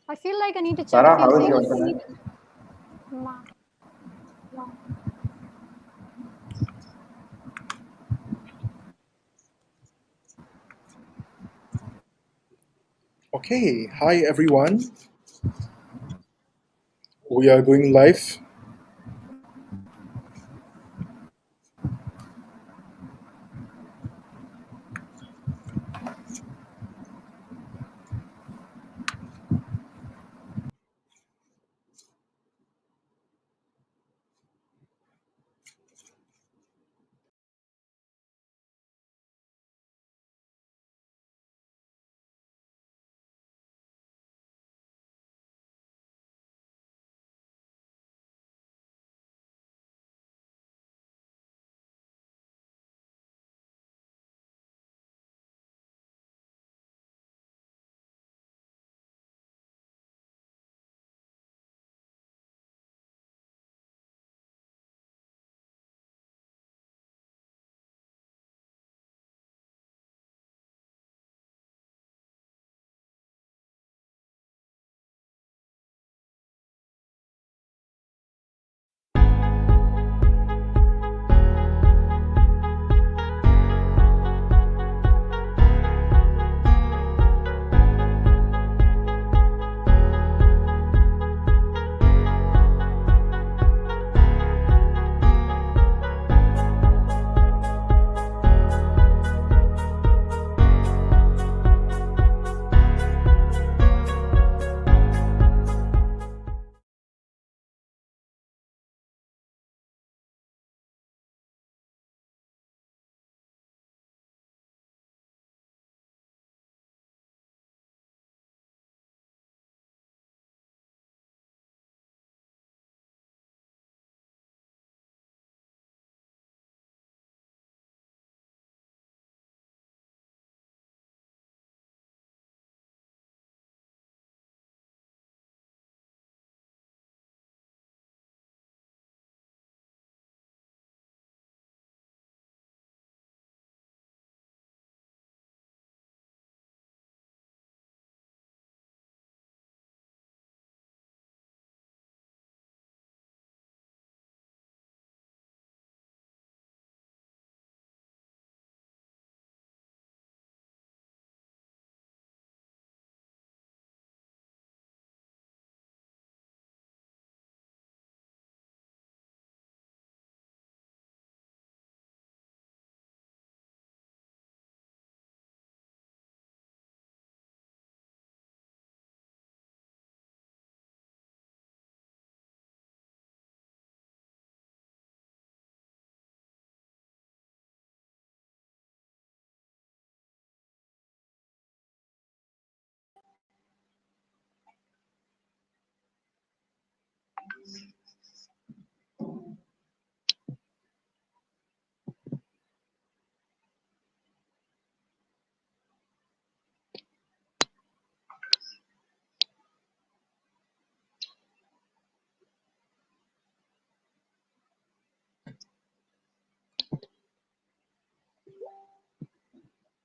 I feel like I need to check Sarah, a few how is your things. internet? Okay, hi everyone. We are going live.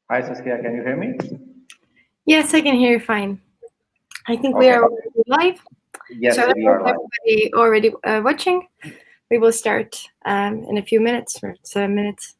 Hi, Saskia, can you hear me? Yes, I can hear you fine. I think we Okay. are live. Yes, So we are live. everybody already watching. We will start in a few minutes, or 7 minutes.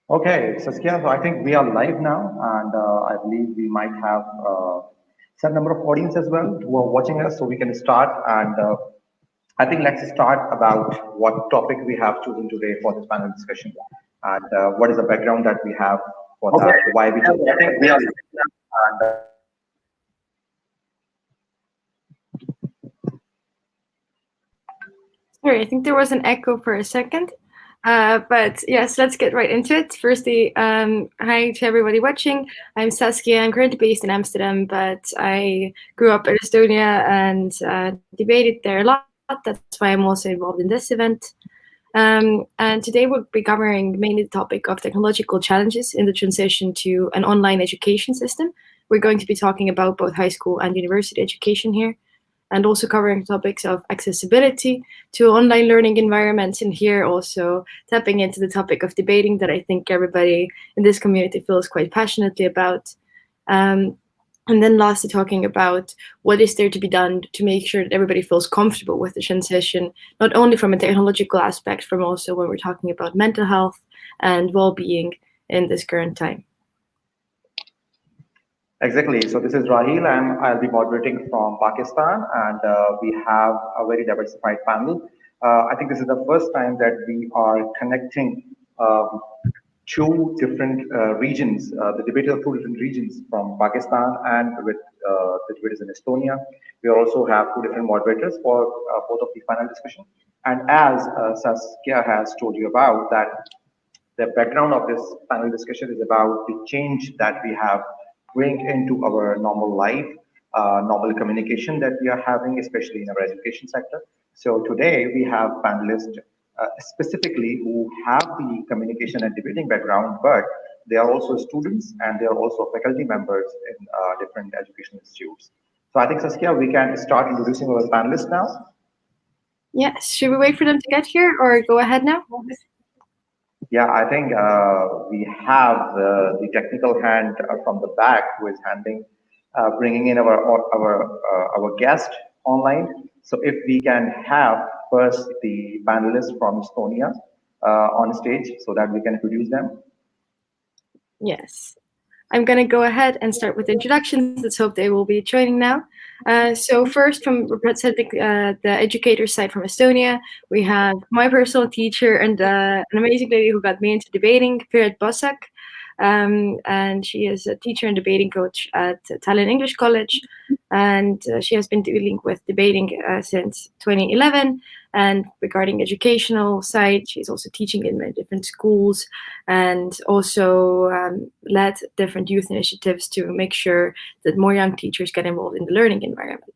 Okay, Saskia, so I think we are live now, and I believe we might have some number of audience as well who are watching us, so we can start. And I think let's start about what topic we have chosen today for this panel discussion, and what is the background that we have for that, why we do I think we are. and Sorry, I think there was an echo for a second. But yes, let's get right into it. Firstly, hi to everybody watching. I'm Saskia. I'm currently based in Amsterdam, but I grew up in Estonia and debated there a lot. That's why I'm also involved in this event. And today we'll be covering mainly the topic of technological challenges in the transition to an online education system. We're going to be talking about both high school and university education here, and also covering topics of accessibility to online learning environments, and here also tapping into the topic of debating that I think everybody in this community feels quite passionately about. And then lastly, talking about what is there to be done to make sure that everybody feels comfortable with the transition, not only from a technological aspect, from also when we're talking about mental health and well-being in this current time. exactly. So this is Rahil, and I'll be moderating from Pakistan, and we have a very diversified panel. I think this is the first time that we are connecting two different regions, the debaters of two different regions from Pakistan and with the debaters in Estonia. We also have two different moderators for both of the panel discussion. And as Saskia has told you about that, the background of this panel discussion is about the change that we have bring into our normal life, normal communication that we are having, especially in our education sector. So today we have panelists specifically who have the communication and debating background, but they are also students and they are also faculty members in different educational institutes. So I think, Saskia, we can start introducing our panelists now. Yes, should we wait for them to get here or go ahead now? Yeah, I think we have the technical hand from the back who is handling, bringing in our guest online. So if we can have first the panelists from Estonia on stage so that we can introduce them. Yes. I'm going to go ahead and start with introductions. Let's hope they will be joining now. So first, from representing the educator side from Estonia, we have my personal teacher and an amazing lady who got me into debating, Piret Bosak. And she is a teacher and debating coach at Tallinn English College. And she has been dealing with debating since 2011. And regarding educational side, she's also teaching in many different schools and also led different youth initiatives to make sure that more young teachers get involved in the learning environment.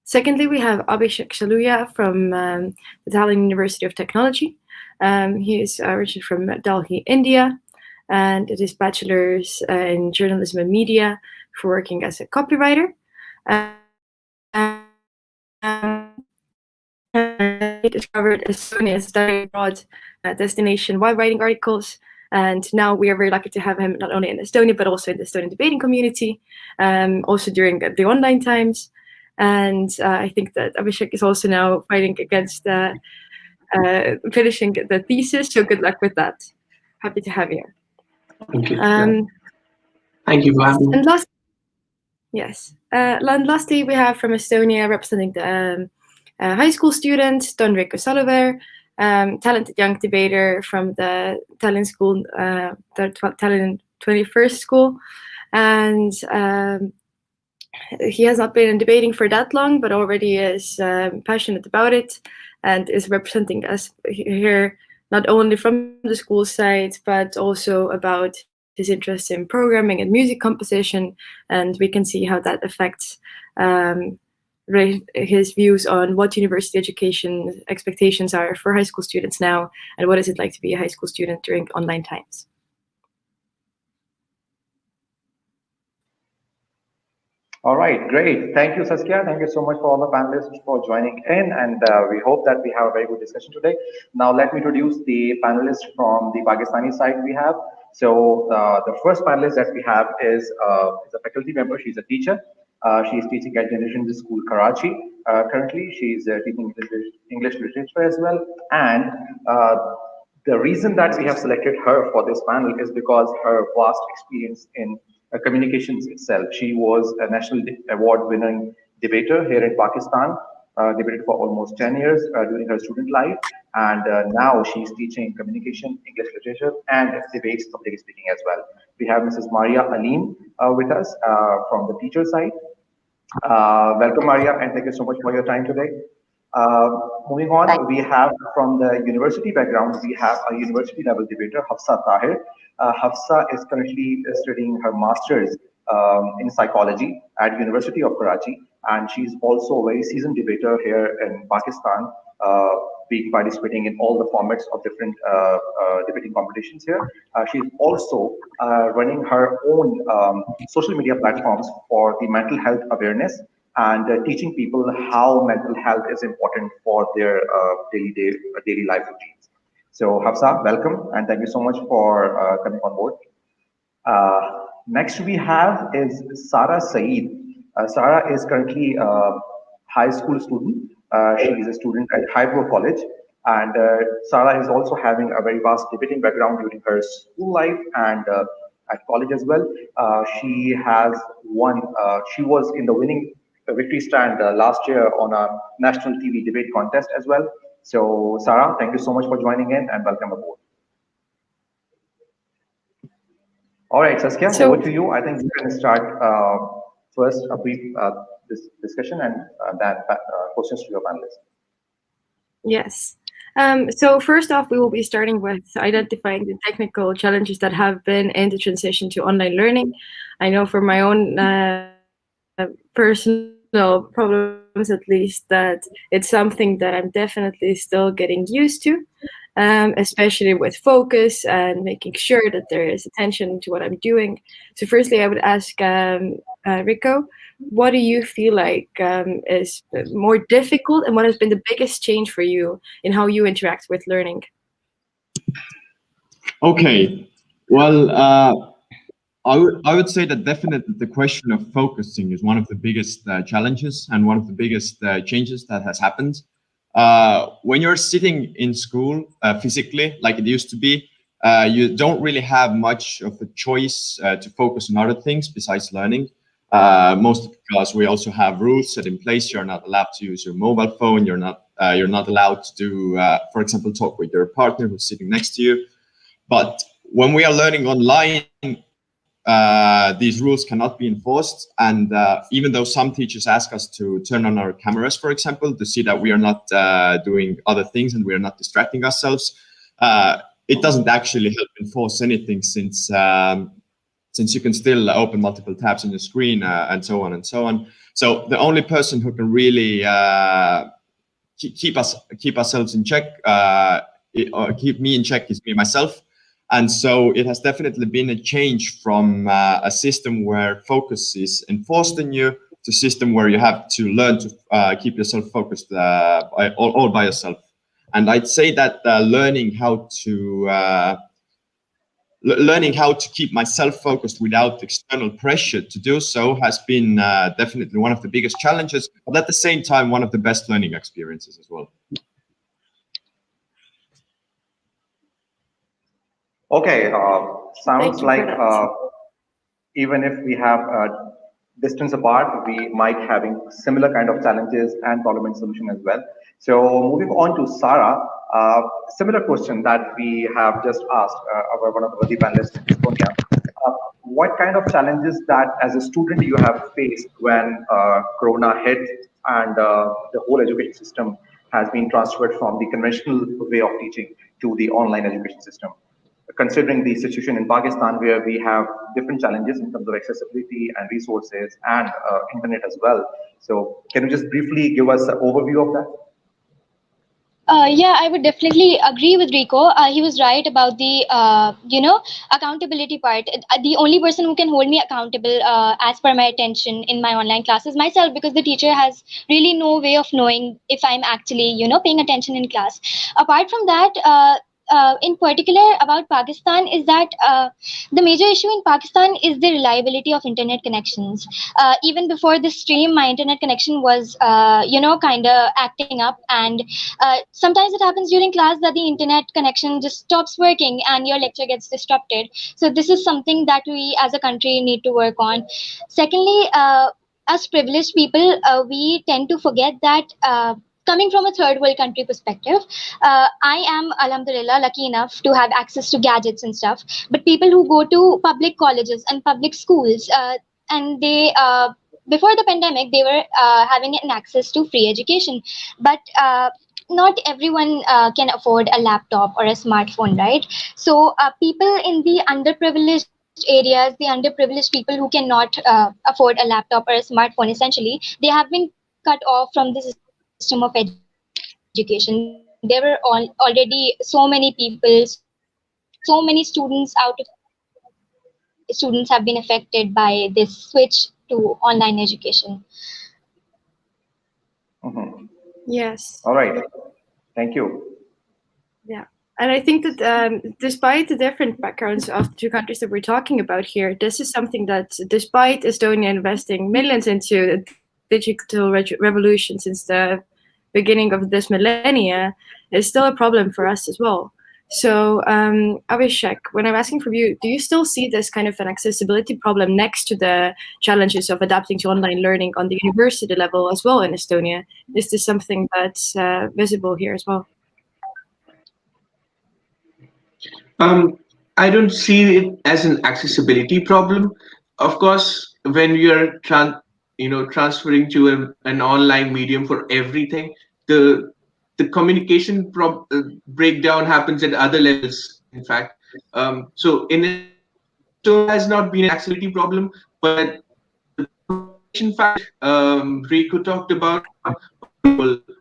Secondly, we have Abhishek Shaluya from the Tallinn University of Technology. He is originally from Delhi, India, and did his bachelor's in journalism and media for working as a copywriter. He discovered Estonia's study abroad destination while writing articles. And now we are very lucky to have him not only in Estonia, but also in the Estonian debating community, also during the online times. And I think that Abhishek is also now fighting against finishing the thesis. So good luck with that. Happy to have you. Thank you. Thank you for having me. And lastly, we have from Estonia representing the high school student, Don Rico Saluver, talented young debater from the Tallinn school, the Tallinn 21st school. And he has not been in debating for that long, but already is passionate about it and is representing us here, not only from the school side, but also about his interest in programming and music composition. And we can see how that affects his views on what university education expectations are for high school students now, and what is it like to be a high school student during online times. All right, great. Thank you, Saskia. Thank you so much for all the panelists for joining in, and we hope that we have a very good discussion today. Now, let me introduce the panelists from the Pakistani side we have. So, the first panelist that we have is a faculty member. She's a teacher. She is teaching at Generation School, Karachi. Currently, she's teaching English literature as well. And the reason that we have selected her for this panel is because her vast experience in communications itself. She was a national award winning debater here in Pakistan, debated for almost 10 years during her student life. And now she's teaching communication, English literature, and debates, public speaking as well. We have Mrs. Maria Alim with us from the teacher side. Welcome, Maria, and thank you so much for your time today. Moving on, we have from the university background, we have a university level debater, Hafsa Tahir. Hafsa is currently studying her master's in psychology at University of Karachi, and she's also a very seasoned debater here in Pakistan, being participating in all the formats of different debating competitions here. She's also running her own social media platforms for the mental health awareness and teaching people how mental health is important for their daily life routines. So Hafsa, welcome, and thank you so much for coming on board. Next we have is Sarah Saeed. Sarah is currently a high school student. She is a student at Highbrow College, and Sarah is also having a very vast debating background during her school life and at college as well. She has won. She was in the winning victory stand last year on a national TV debate contest as well. So, Sarah, thank you so much for joining in and welcome aboard. All right, Saskia, over to you. I think we can start first a brief discussion and then questions to your panelists. Yes. So first off, we will be starting with identifying the technical challenges that have been in the transition to online learning. I know from my own personal problems, at least, that it's something that I'm definitely still getting used to, especially with focus and making sure that there is attention to what I'm doing. So firstly, I would ask Rico, what do you feel like is more difficult, and what has been the biggest change for you in how you interact with learning? Okay, well, I would say that definitely the question of focusing is one of the biggest challenges and one of the biggest changes that has happened. When you're sitting in school physically, like it used to be, you don't really have much of a choice to focus on other things besides learning. Mostly because we also have rules set in place. You're not allowed to use your mobile phone. You're not allowed to do, for example, talk with your partner who's sitting next to you. But when we are learning online, these rules cannot be enforced. And even though some teachers ask us to turn on our cameras, for example, to see that we are not doing other things and we are not distracting ourselves, it doesn't actually help enforce anything since you can still open multiple tabs on your screen and so on and so on. So the only person who can really keep ourselves in check, or keep me in check, is me myself. And so it has definitely been a change from a system where focus is enforced on you to a system where you have to learn to keep yourself focused all by yourself. And I'd say that learning how to keep myself focused without external pressure to do so has been definitely one of the biggest challenges, but at the same time, one of the best learning experiences as well. Okay, sounds like even if we have distance apart, we might having similar kind of challenges and problem and solution as well. So moving on to Sarah, similar question that we have just asked one of the panelists in Estonia. What kind of challenges that as a student you have faced when Corona hit and the whole education system has been transferred from the conventional way of teaching to the online education system? Considering the situation in Pakistan, where we have different challenges in terms of accessibility and resources and internet as well. So can you just briefly give us an overview of that? Yeah, I would definitely agree with Rico. He was right about the, accountability part. The only person who can hold me accountable as per my attention in my online class is myself, because the teacher has really no way of knowing if I'm actually, paying attention in class. Apart from that, in particular about Pakistan is that the major issue in Pakistan is the reliability of internet connections. Even before this stream, my internet connection was, kind of acting up, and sometimes it happens during class that the internet connection just stops working and your lecture gets disrupted. So this is something that we as a country need to work on. Secondly, as privileged people, we tend to forget that. Coming from a third world country perspective, I am, alhamdulillah, lucky enough to have access to gadgets and stuff. But people who go to public colleges and public schools, and they before the pandemic, they were having an access to free education, but not everyone can afford a laptop or a smartphone, right? So people in the underprivileged areas, the underprivileged people who cannot afford a laptop or a smartphone, essentially, they have been cut off from the system of education. There were already so many people, so many students out of students have been affected by this switch to online education. Yes. All right. Thank you. Yeah. And I think that despite the different backgrounds of the two countries that we're talking about here, this is something that, despite Estonia investing millions into the digital revolution since the beginning of this millennia, is still a problem for us as well. So, Abhishek, when I'm asking from you, do you still see this kind of an accessibility problem next to the challenges of adapting to online learning on the university level as well in Estonia? Is this something that's visible here as well? I don't see it as an accessibility problem. Of course, when you're transferring to an online medium for everything, the communication breakdown happens at other levels. In fact, so so has not been an accessibility problem, but the communication fact Rico talked about,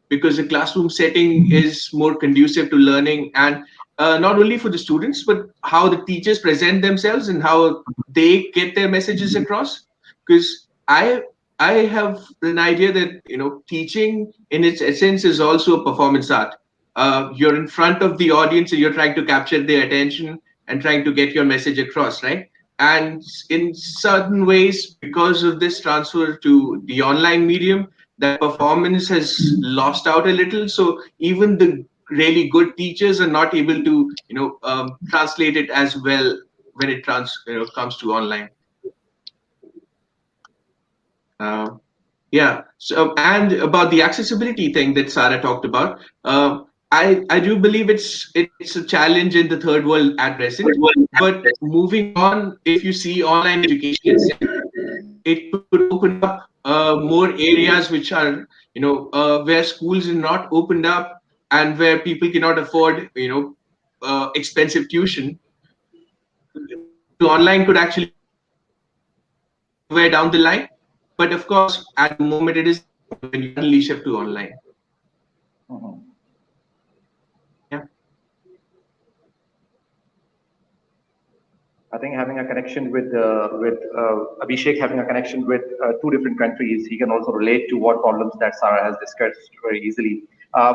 because the classroom setting is more conducive to learning, and not only for the students, but how the teachers present themselves and how they get their messages across. Because I have an idea that teaching in its essence is also a performance art. You're in front of the audience and you're trying to capture their attention and trying to get your message across, right? And in certain ways, because of this transfer to the online medium, that performance has lost out a little. So even the really good teachers are not able to translate it as well when it comes to online. uh, yeah. So, and about the accessibility thing that Sarah talked about, I do believe it's a challenge in the third world at present. But moving on, if you see online education itself, it could open up more areas which are where schools are not opened up and where people cannot afford expensive tuition. Moving to online could actually somewhere down the line, but of course at the moment it is when you suddenly shift to online. Mhm. Yeah. I think having a connection with Abhishek, having a connection with two different countries, he can also relate to what problems that Sarah has discussed very easily. Uh,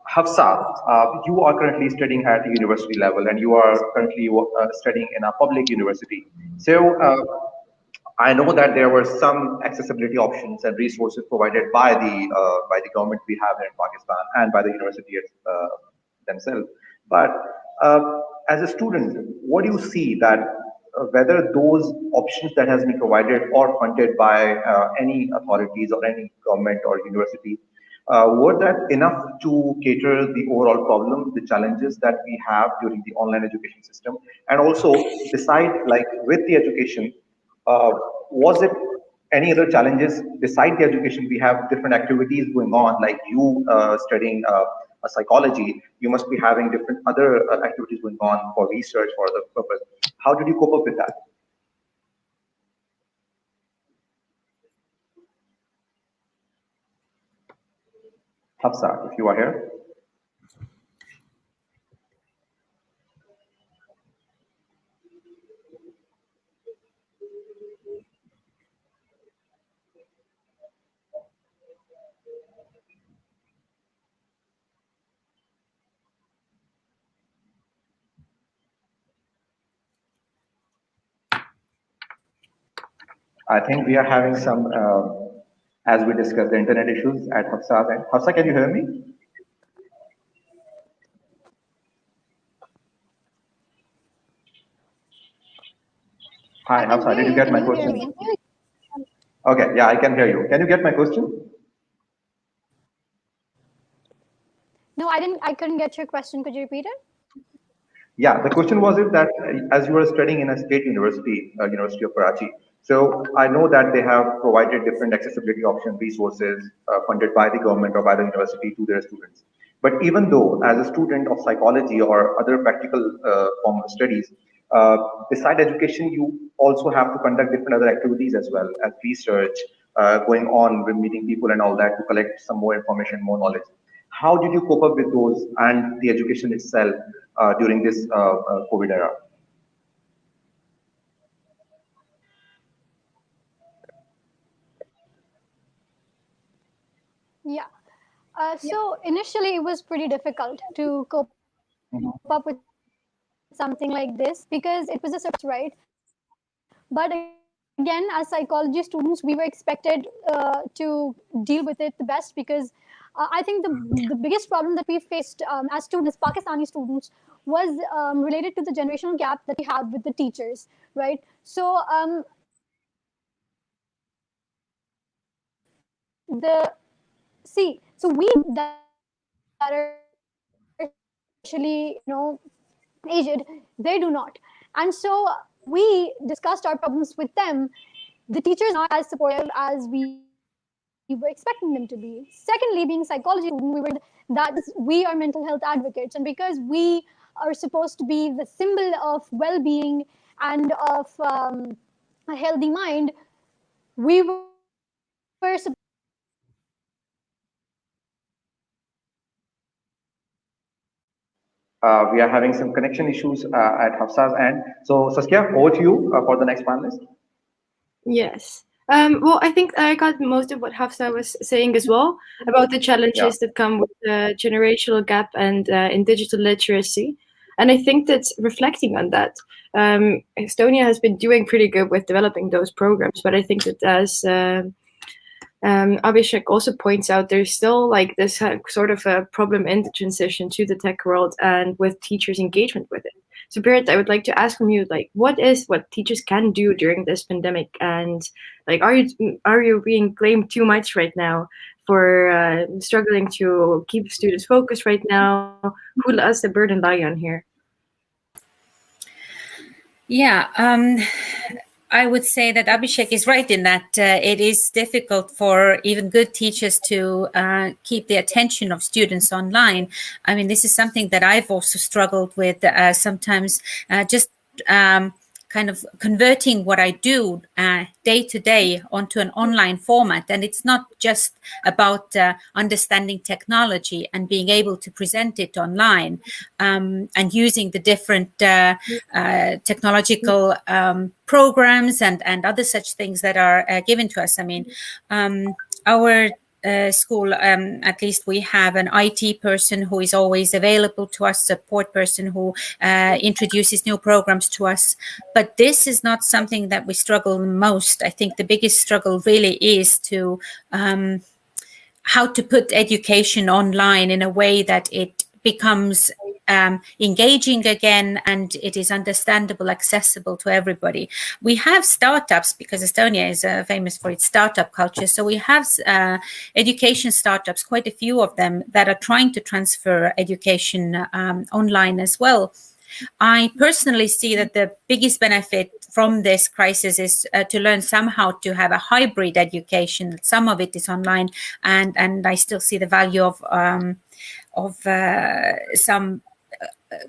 Hafsa, you are currently studying at the university level, and you are currently studying in a public university. So I know that there were some accessibility options and resources provided by the government we have here in Pakistan and by the universities themselves. But as a student, what do you see that whether those options that has been provided or funded by any authorities or any government or university, were that enough to cater the overall problem, the challenges that we have during the online education system, and also decide like with the education, uh, was it any other challenges beside the education? We have different activities going on, like you studying a psychology, you must be having different other activities going on for research for other purpose. How did you cope up with that? Hafsa, if you are here. I think we are having some, as we discussed, the internet issues at Hafsa's end. Hafsa, can you hear me? Hi, I can Hafsa, hear did you you. get Can my you hear question? me? Okay, yeah, I can hear you. Can you get my question? No, I didn't. I couldn't get your question. Could you repeat it? Yeah, the question was it that as you were studying in a state university, University of Karachi, so I know that they have provided different accessibility option resources funded by the government or by the university to their students. But even though, as a student of psychology or other practical form of studies, uh, beside education, you also have to conduct different other activities as well as research, going on with meeting people and all that to collect some more information, more knowledge. How did you cope up with those and the education itself during this COVID era? Yeah. So initially, it was pretty difficult to cope up with something like this because it was a surprise, right? But again, as psychology students, we were expected to deal with it the best because I think the biggest problem that we faced as students, as Pakistani students, was related to the generational gap that we have with the teachers, right? So the see, so we that are especially aged, they do not, and so when we discussed our problems with them, the teachers were not as supportive as we were expecting them to be. Secondly, being psychology student, we were that because we are mental health advocates and because we are supposed to be the symbol of well-being and of a healthy mind, we were supposed to be the one who was We are having some connection issues at Hafsa's end. So, Saskia, over to you for the next panelist. Yes. Well, I think I got most of what Hafsa was saying as well about the Yeah. challenges that come with the generational gap and in digital literacy. And I think that reflecting on that, Estonia has been doing pretty good with developing those programs. But I think that as Abhishek also points out, there's still like this sort of a problem in the transition to the tech world and with teachers' engagement with it. So, Berit, I would like to ask from you, like, what is what teachers can do during this pandemic, and like, are you being blamed too much right now for struggling to keep students focused right now? Who does the burden lie on here? Yeah, I would say that Abhishek is right in that it is difficult for even good teachers to keep the attention of students online. I mean, this is something that I've also struggled with sometimes, just kind of converting what I do day to day onto an online format. And it's not just about understanding technology and being able to present it online, and using the different technological programs and other such things that are given to us. I mean, our school, at least we have an IT person who is always available to us, support person who introduces new programs to us. But this is not something that we struggle most. I think the biggest struggle really is to how to put education online in a way that it becomes engaging again and it is understandable, accessible to everybody. We have startups because Estonia is famous for its startup culture. So we have education startups, quite a few of them, that are trying to transfer education online as well. I personally see that the biggest benefit from this crisis is to learn somehow to have a hybrid education. Some of it is online, and I still see the value of some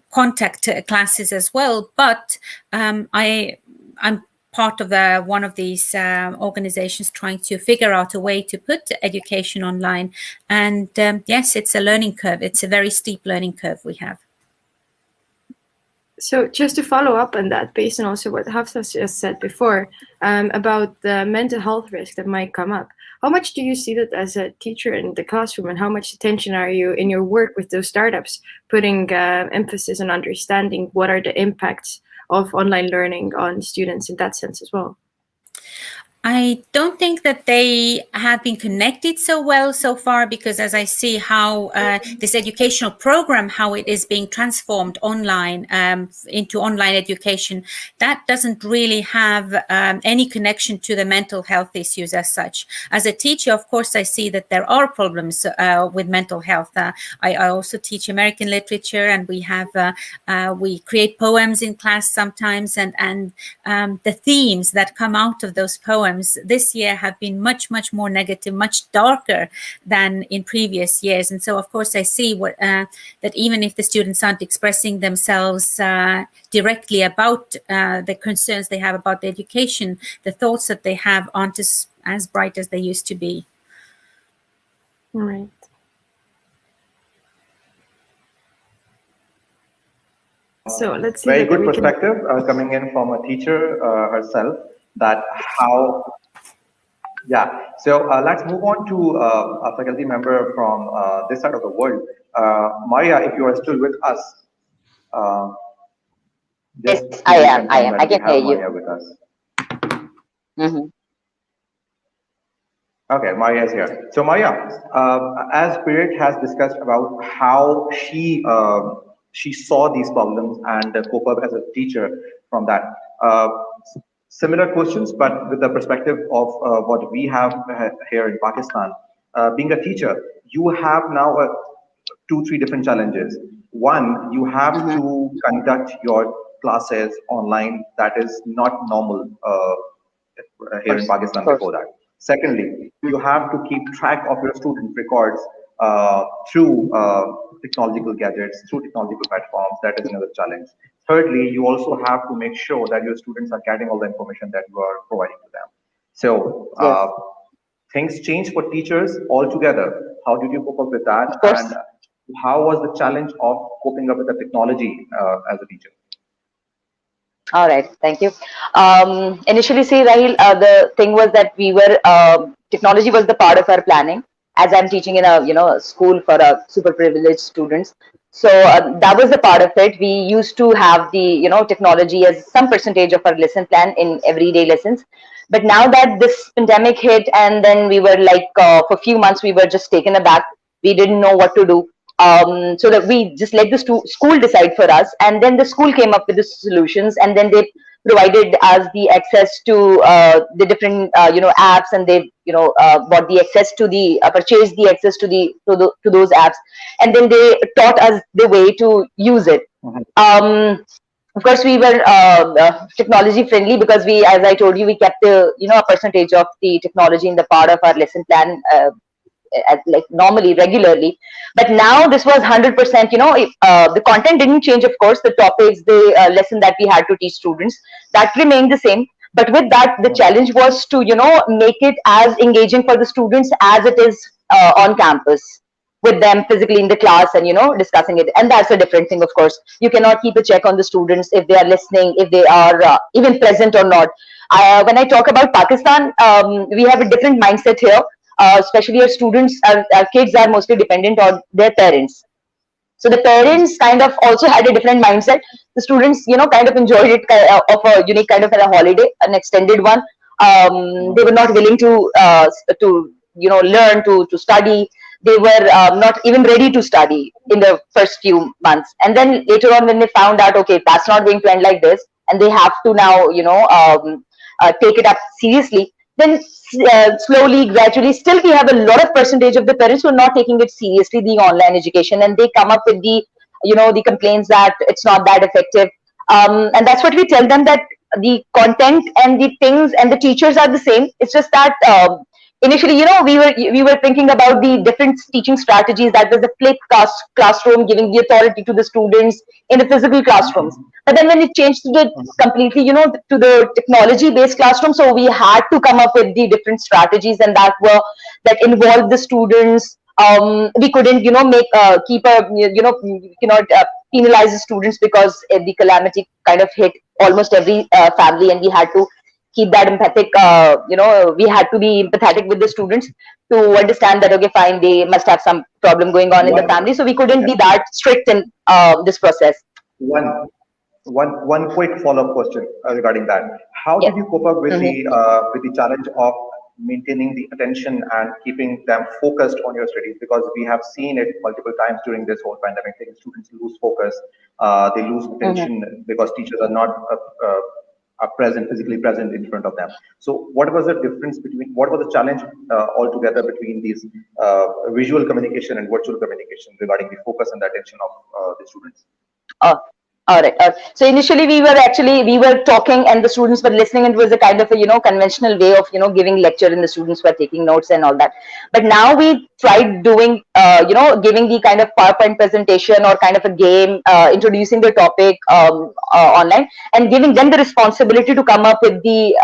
contact classes as well. But I'm part of one of these organizations trying to figure out a way to put education online. And yes, it's a learning curve. It's a very steep learning curve we have. So just to follow up on that, based on also what Hafsa just said before about the mental health risk that might come up, how much do you see that as a teacher in the classroom, and how much attention are you in your work with those startups putting emphasis on understanding what are the impacts of online learning on students in that sense as well? I don't think that they have been connected so well so far, because as I see how this educational program, how it is being transformed online into online education, that doesn't really have any connection to the mental health issues as such. As a teacher, of course, I see that there are problems with mental health. I also teach American literature, and we create poems in class sometimes, and the themes that come out of those poems this year have been much more negative, much darker than in previous years. And so of course I see that even if the students aren't expressing themselves directly about the concerns they have about the education, the thoughts that they have aren't as bright as they used to be. All right. So let's see. Very good perspective coming in from a teacher herself. That how, yeah. So let's move on to a faculty member from this side of the world. Maria, if you are still with us. Yes, I am. I can hear you. Maria with us. Mm-hmm. Okay, Maria is here. So Maria, as Spirit has discussed about how she saw these problems and cope up as a teacher from that. Similar questions, but with the perspective of what we have here in Pakistan. Being a teacher, you have now 2-3 different challenges. One, you have to conduct your classes online. That is not normal here in Pakistan before that. Secondly, you have to keep track of your student records through technological gadgets, through technological platforms. That is another challenge. Thirdly, you also have to make sure that your students are getting all the information that you are providing to them. So things change for teachers altogether. How did you cope up with that? And how was the challenge of coping up with the technology as a teacher? All right, thank you. Initially, see, Rahil, the thing was that we were technology was the part of our planning. As I'm teaching in a school for super privileged students, so that was the part of it. We used to have the technology as some percentage of our lesson plan in everyday lessons. But now that this pandemic hit, and then we were like for a few months we were just taken aback. We didn't know what to do. So that we just let the school decide for us, and then the school came up with the solutions, and then they provided us the access to the different apps, and they bought the access to the purchased the access to to those apps, and then they taught us the way to use it. Of course, we were technology friendly because we, as I told you, we kept a percentage of the technology in the part of our lesson plan. Like normally regularly, but now this was 100%. The content didn't change, of course. The topics, the lesson that we had to teach students, that remained the same, but with that the challenge was to make it as engaging for the students as it is on campus with them physically in the class and discussing it. And that's a different thing. Of course, you cannot keep a check on the students if they are listening, if they are even present or not. When I talk about Pakistan, we have a different mindset here. Especially our students, our kids are mostly dependent on their parents. So the parents kind of also had a different mindset. The students, kind of enjoyed it of a unique kind of a holiday, an extended one. They were not willing to learn, to study. They were not even ready to study in the first few months. And then later on, when they found out, okay, that's not going to end like this, and they have to now, take it up seriously, then slowly, gradually, still we have a lot of percentage of the parents who are not taking it seriously, the online education, and they come up with the complaints that it's not that effective. And that's what we tell them, that the content and the things and the teachers are the same. It's just that initially, we were thinking about the different teaching strategies. That was the classroom, giving the authority to the students in the physical classrooms. But then when it changed to the completely, to the technology based classroom, so we had to come up with the different strategies, and that involved the students. We couldn't, make keep a, we cannot penalize the students, because the calamity kind of hit almost every family, and we had to keep that empathic. We had to be empathetic with the students to understand that, okay, fine, they must have some problem going on in the family, so we couldn't be that strict in this process. One, one quick follow-up question regarding that. How Yes. did you cope up with the challenge of maintaining the attention and keeping them focused on your studies? Because we have seen it multiple times during this whole pandemic. Students lose focus, they lose attention because teachers are not are present, physically present in front of them. So, what was the difference between, what was the challenge altogether between these visual communication and virtual communication regarding the focus and the attention of the students? Uh, all right. So initially we were talking and the students were listening. It was a kind of a conventional way of giving lecture, and the students were taking notes and all that. But now we tried doing giving the kind of PowerPoint presentation or kind of a game, introducing the topic online, and giving them the responsibility to come up with the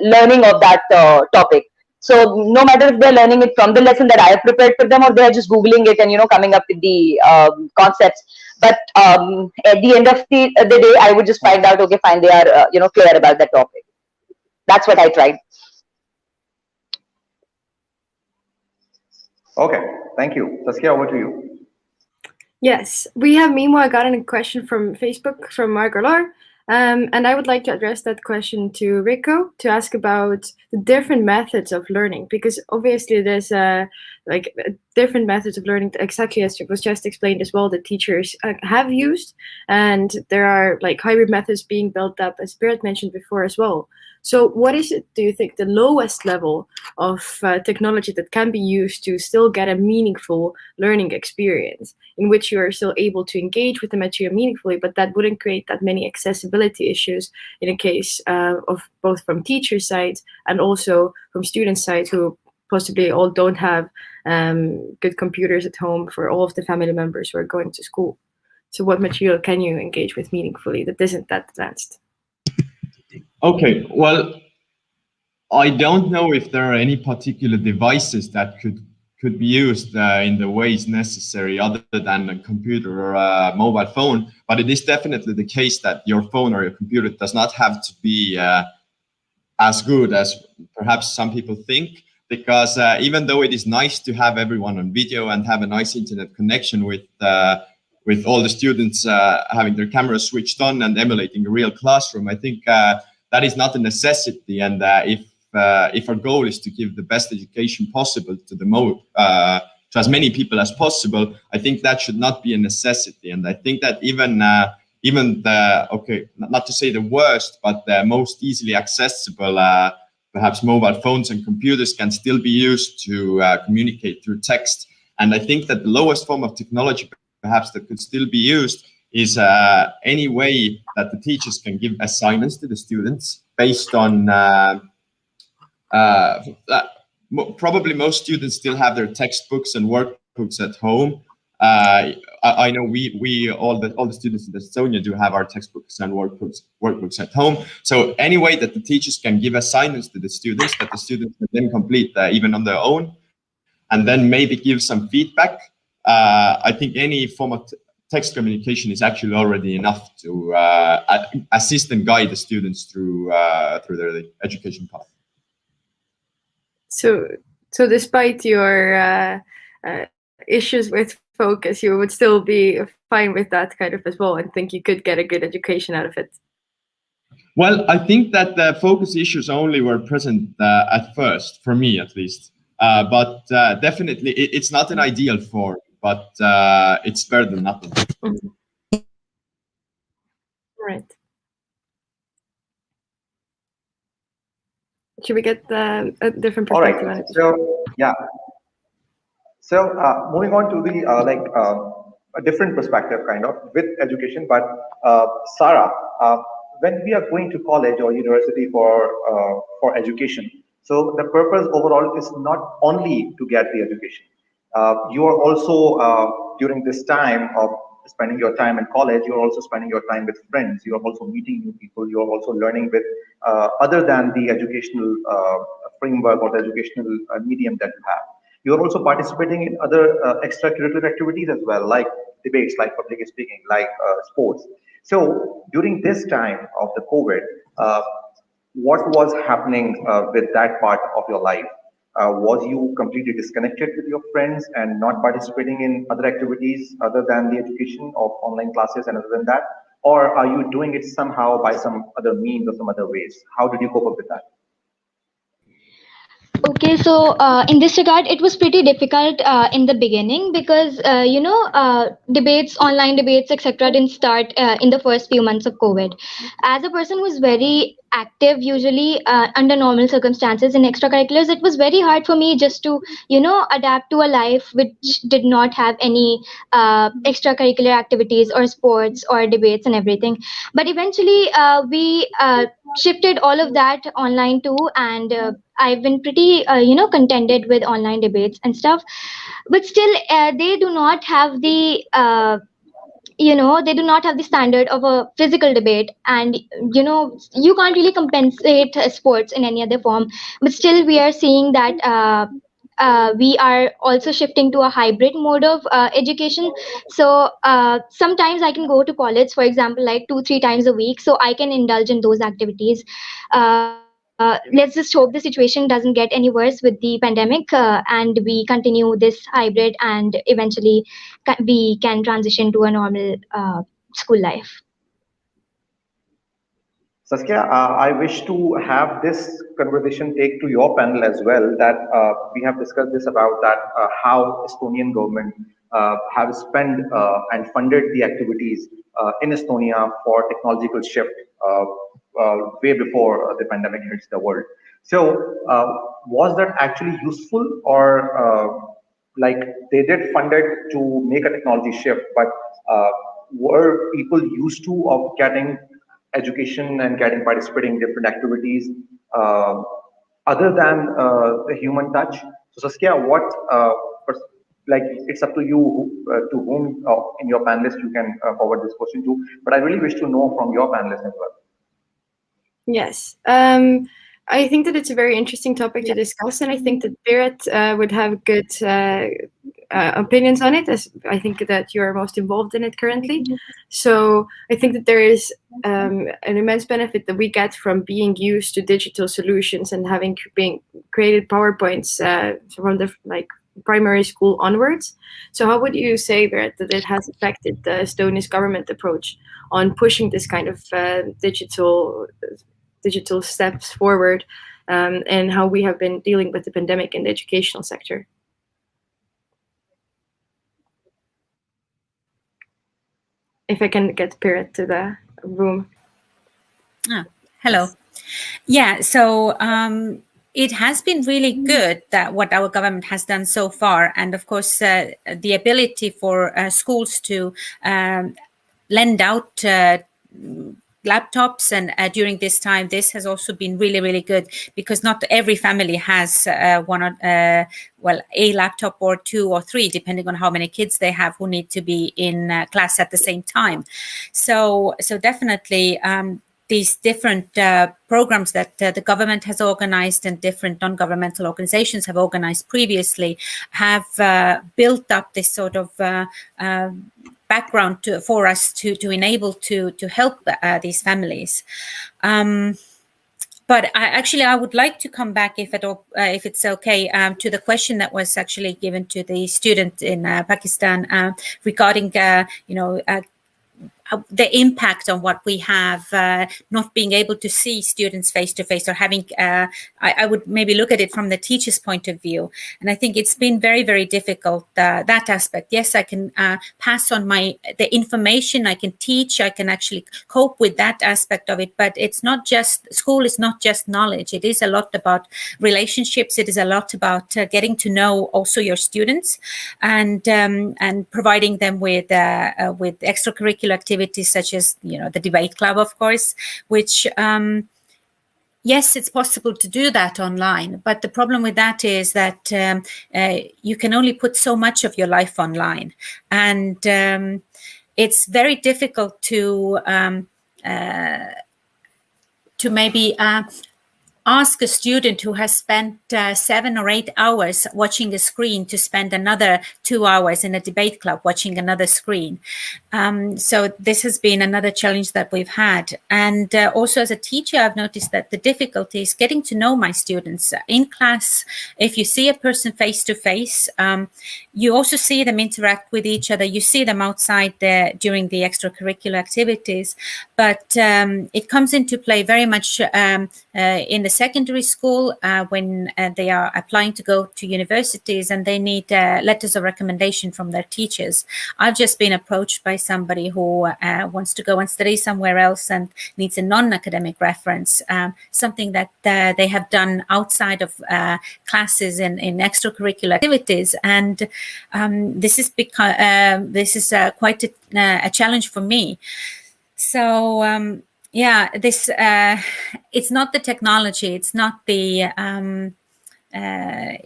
learning of that topic. So no matter if they're learning it from the lesson that I have prepared for them, or they're just googling it and coming up with the concepts. But at the end of the day, I would just find out, okay, fine, they are clear about that topic. That's what I tried. Okay, thank you. Saskia, over to you. Yes, we have meanwhile gotten a question from Facebook from Margot Laure. And I would like to address that question to Rico, to ask about the different methods of learning, because obviously there's different methods of learning, exactly as was just explained as well, that teachers have used, and there are like hybrid methods being built up, as Berit mentioned before as well. So what is it, do you think, the lowest level of technology that can be used to still get a meaningful learning experience, in which you are still able to engage with the material meaningfully, but that wouldn't create that many accessibility issues in a case of both from teacher side and also from student side, who possibly all don't have good computers at home for all of the family members who are going to school? So what material can you engage with meaningfully that isn't that advanced? Okay, well, I don't know if there are any particular devices that could be used in the ways necessary other than a computer or a mobile phone, but it is definitely the case that your phone or your computer does not have to be as good as perhaps some people think, because even though it is nice to have everyone on video and have a nice internet connection with all the students having their cameras switched on and emulating a real classroom, I think that is not a necessity. And if our goal is to give the best education possible to to as many people as possible, I think that should not be a necessity. And I think that even not to say the worst, but the most easily accessible, perhaps mobile phones and computers can still be used to communicate through text. And I think that the lowest form of technology perhaps that could still be used is any way that the teachers can give assignments to the students based on probably most students still have their textbooks and workbooks at home. I know we all the students in Estonia do have our textbooks and workbooks at home. So any way that the teachers can give assignments to the students that the students can then complete even on their own, and then maybe give some feedback. I think any form of text communication is actually already enough to assist and guide the students through their education path. So despite your issues with focus, you would still be fine with that kind of as well, and think you could get a good education out of it? Well, I think that the focus issues only were present at first, for me at least. But definitely, it's not an ideal form, but it's better than nothing. Mm-hmm. Right. Should we get a different perspective on it? So yeah. So moving on to the a different perspective, kind of with education. But Sarah, when we are going to college or university for education, So the purpose overall is not only to get the education. You are also during this time of spending your time in college, you're also spending your time with friends. You are also meeting new people. You are also learning with other than the educational framework or the educational medium that you have. You are also participating in other extracurricular activities as well, like debates, like public speaking, like sports. So during this time of the COVID, what was happening with that part of your life? Was you completely disconnected with your friends and not participating in other activities other than the education of online classes and other than that? Or are you doing it somehow by some other means or some other ways? How did you cope up with that? Okay, so in this regard, it was pretty difficult in the beginning because debates, online debates, etc., didn't start in the first few months of COVID. As a person who's very active, usually under normal circumstances in extracurriculars, it was very hard for me just to adapt to a life which did not have any extracurricular activities or sports or debates and everything. But eventually, we shifted all of that online too, and I've been pretty contented with online debates and stuff. But still, they do not have the they do not have the standard of a physical debate, and you can't really compensate sports in any other form. But still, we are seeing that we are also shifting to a hybrid mode of education. So sometimes I can go to college, for example, like 2 3 times a week, so I can indulge in those activities. Let's just hope the situation doesn't get any worse with the pandemic, and we continue this hybrid, and eventually we can transition to a normal school life. Saskia, I wish to have this conversation take to your panel as well. That we have discussed this about that how Estonian government have spent and funded the activities in Estonia for technological shift way before the pandemic hits the world. So, was that actually useful, or like they did fund it to make a technology shift, but were people used to of getting education and getting participating in different activities uh, other than the human touch? So Saskia, what like it's up to you to whom in your panelists you can forward this question to, but I really wish to know from your panelists as well. Yes. I think that it's a very interesting topic to discuss, and I think that Berit would have good opinions on it, as I think that you're most involved in it currently. So I think that there is an immense benefit that we get from being used to digital solutions and having being created PowerPoints from the primary school onwards. So how would you say, Berit, that it has affected the Estonian government approach on pushing this kind of digital steps forward, and how we have been dealing with the pandemic in the educational sector? If I can get Berit to the room. Hello. Yeah, so it has been really good that what our government has done so far, and of course the ability for schools to lend out laptops, and during this time this has also been really, really good, because not every family has one or a laptop or 2 or 3, depending on how many kids they have who need to be in class at the same time. So definitely these different programs that the government has organized and different non-governmental organizations have organized previously have built up this sort of background for us to enable to help these families. But I would like to come back, if it's okay, to the question that was actually given to the student in Pakistan regarding the impact on what we have, not being able to see students face to face, or having, I would maybe look at it from the teacher's point of view. And I think it's been very, very difficult, that aspect. Yes, I can pass on the information, I can teach, I can actually cope with that aspect of it. But it's not just, school is not just knowledge. It is a lot about relationships. It is a lot about getting to know also your students, and providing them with extracurricular activities, such as the debate club, of course, which yes, it's possible to do that online, but the problem with that is that you can only put so much of your life online, and it's very difficult to maybe ask a student who has spent 7 or 8 hours watching a screen to spend another 2 hours in a debate club watching another screen. So this has been another challenge that we've had. And also as a teacher, I've noticed that the difficulty is getting to know my students. In class, if you see a person face to face, you also see them interact with each other. You see them outside during the extracurricular activities. But it comes into play very much in the secondary school when they are applying to go to universities and they need letters of recommendation from their teachers. I've just been approached by somebody who wants to go and study somewhere else and needs a non-academic reference, something that they have done outside of classes in extracurricular activities. And this is quite a challenge for me. So yeah, this it's not the technology, it's not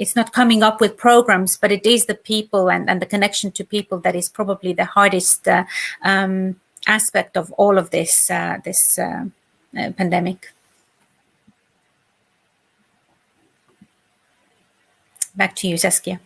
it's not coming up with programs, but it is the people and the connection to people that is probably the hardest aspect of all of this pandemic. Back to you, Saskia.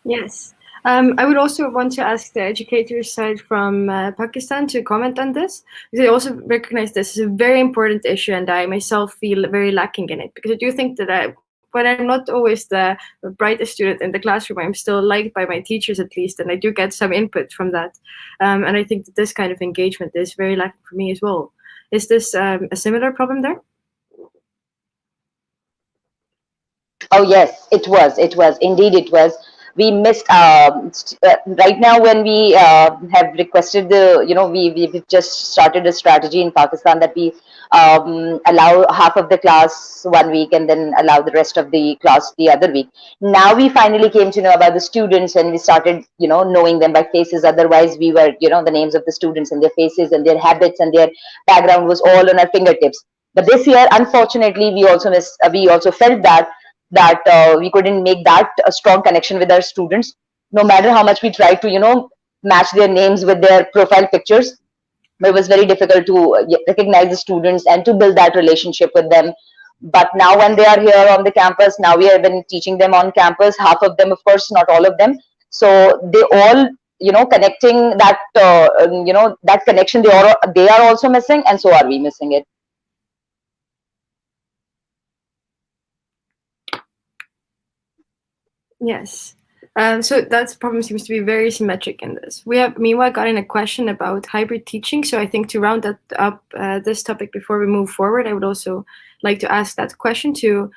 Yes. I would also want to ask the educators side from Pakistan to comment on this, because I also recognize this is a very important issue, and I myself feel very lacking in it, because I do think that when I'm not always the brightest student in the classroom, I'm still liked by my teachers at least, and I do get some input from that. And I think that this kind of engagement is very lacking for me as well. Is this a similar problem there? Oh yes, it was. It was indeed. It was. We missed. Right now, when we have requested we've just started a strategy in Pakistan that we allow half of the class 1 week and then allow the rest of the class the other week. Now we finally came to know about the students and we started, knowing them by faces. Otherwise, we were, the names of the students and their faces and their habits and their background was all on our fingertips. But this year, unfortunately, we also felt that we couldn't make that a strong connection with our students, no matter how much we tried to, match their names with their profile pictures. But it was very difficult to recognize the students and to build that relationship with them. But now when they are here on the campus, now we have been teaching them on campus, half of them, of course, not all of them. So they all, connecting that, that connection, they are also missing, and so are we missing it. Yes. So that problem seems to be very symmetric in this. We have meanwhile gotten a question about hybrid teaching. So I think to round that up, this topic before we move forward, I would also like to ask that question to,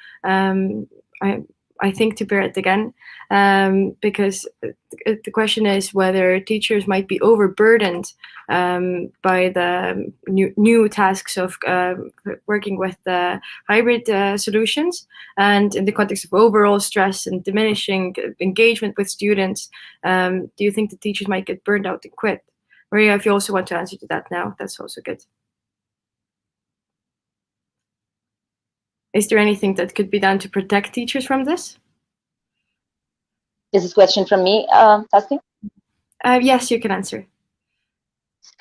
I think to Berit again, because the question is whether teachers might be overburdened by the new tasks of working with the hybrid solutions, and in the context of overall stress and diminishing engagement with students, do you think the teachers might get burned out and quit? Maria, if you also want to answer to that now, that's also good. Is there anything that could be done to protect teachers from this? Is this question from me, Saskia? Yes, you can answer.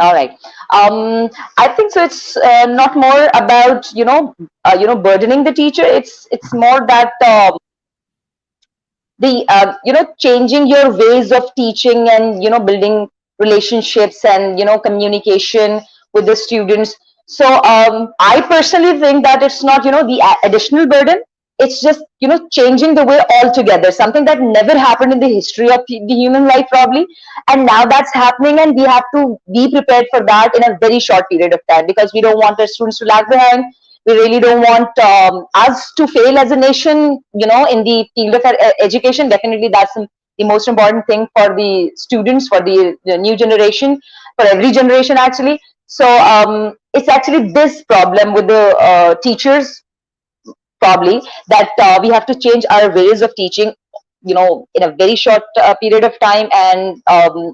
All right. I think so. It's not more about burdening the teacher. It's more that changing your ways of teaching and building relationships and communication with the students. So I personally think that it's not the additional burden. It's just changing the way altogether, something that never happened in the history of the human life probably, and now that's happening, and we have to be prepared for that in a very short period of time, because we don't want our students to lag behind. We really don't want us to fail as a nation, in the field of education. Definitely that's the most important thing for the students, for the new generation, for every generation actually. So it's actually this problem with the teachers probably, that we have to change our ways of teaching, in a very short period of time, and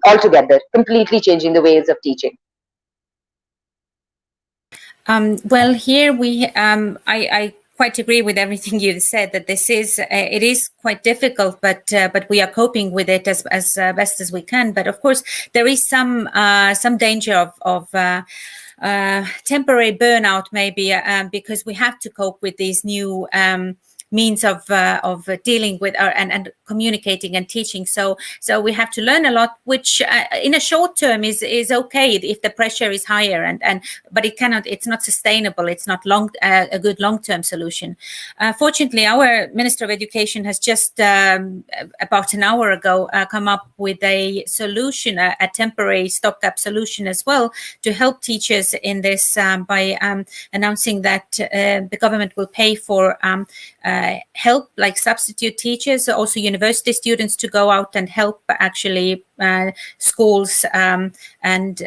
altogether completely changing the ways of teaching. Well, here I quite agree with everything you said. That this is it is quite difficult, but we are coping with it as best as we can. But of course, there is some danger of temporary burnout, maybe because we have to cope with these new means of dealing with and communicating and teaching. So we have to learn a lot, which in a short term is okay if the pressure is higher, and but it's not sustainable. It's not a good long-term solution. Fortunately, our Minister of Education has just about an hour ago come up with a solution, a temporary stopgap solution as well, to help teachers in this by announcing that the government will pay for help, like substitute teachers, also university students, to go out and help actually schools and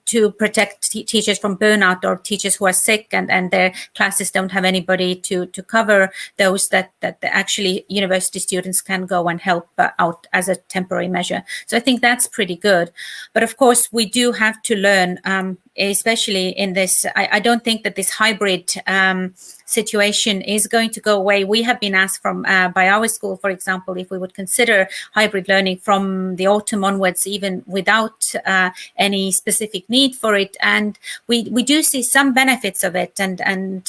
to protect teachers from burnout, or teachers who are sick and their classes don't have anybody to cover those, that actually university students can go and help out as a temporary measure. So I think that's pretty good. But of course, we do have to learn, especially in this. I don't think that this hybrid situation is going to go away. We have been asked by our school, for example, if we would consider hybrid learning from the autumn onwards, even without any specific need for it. And we do see some benefits of it. And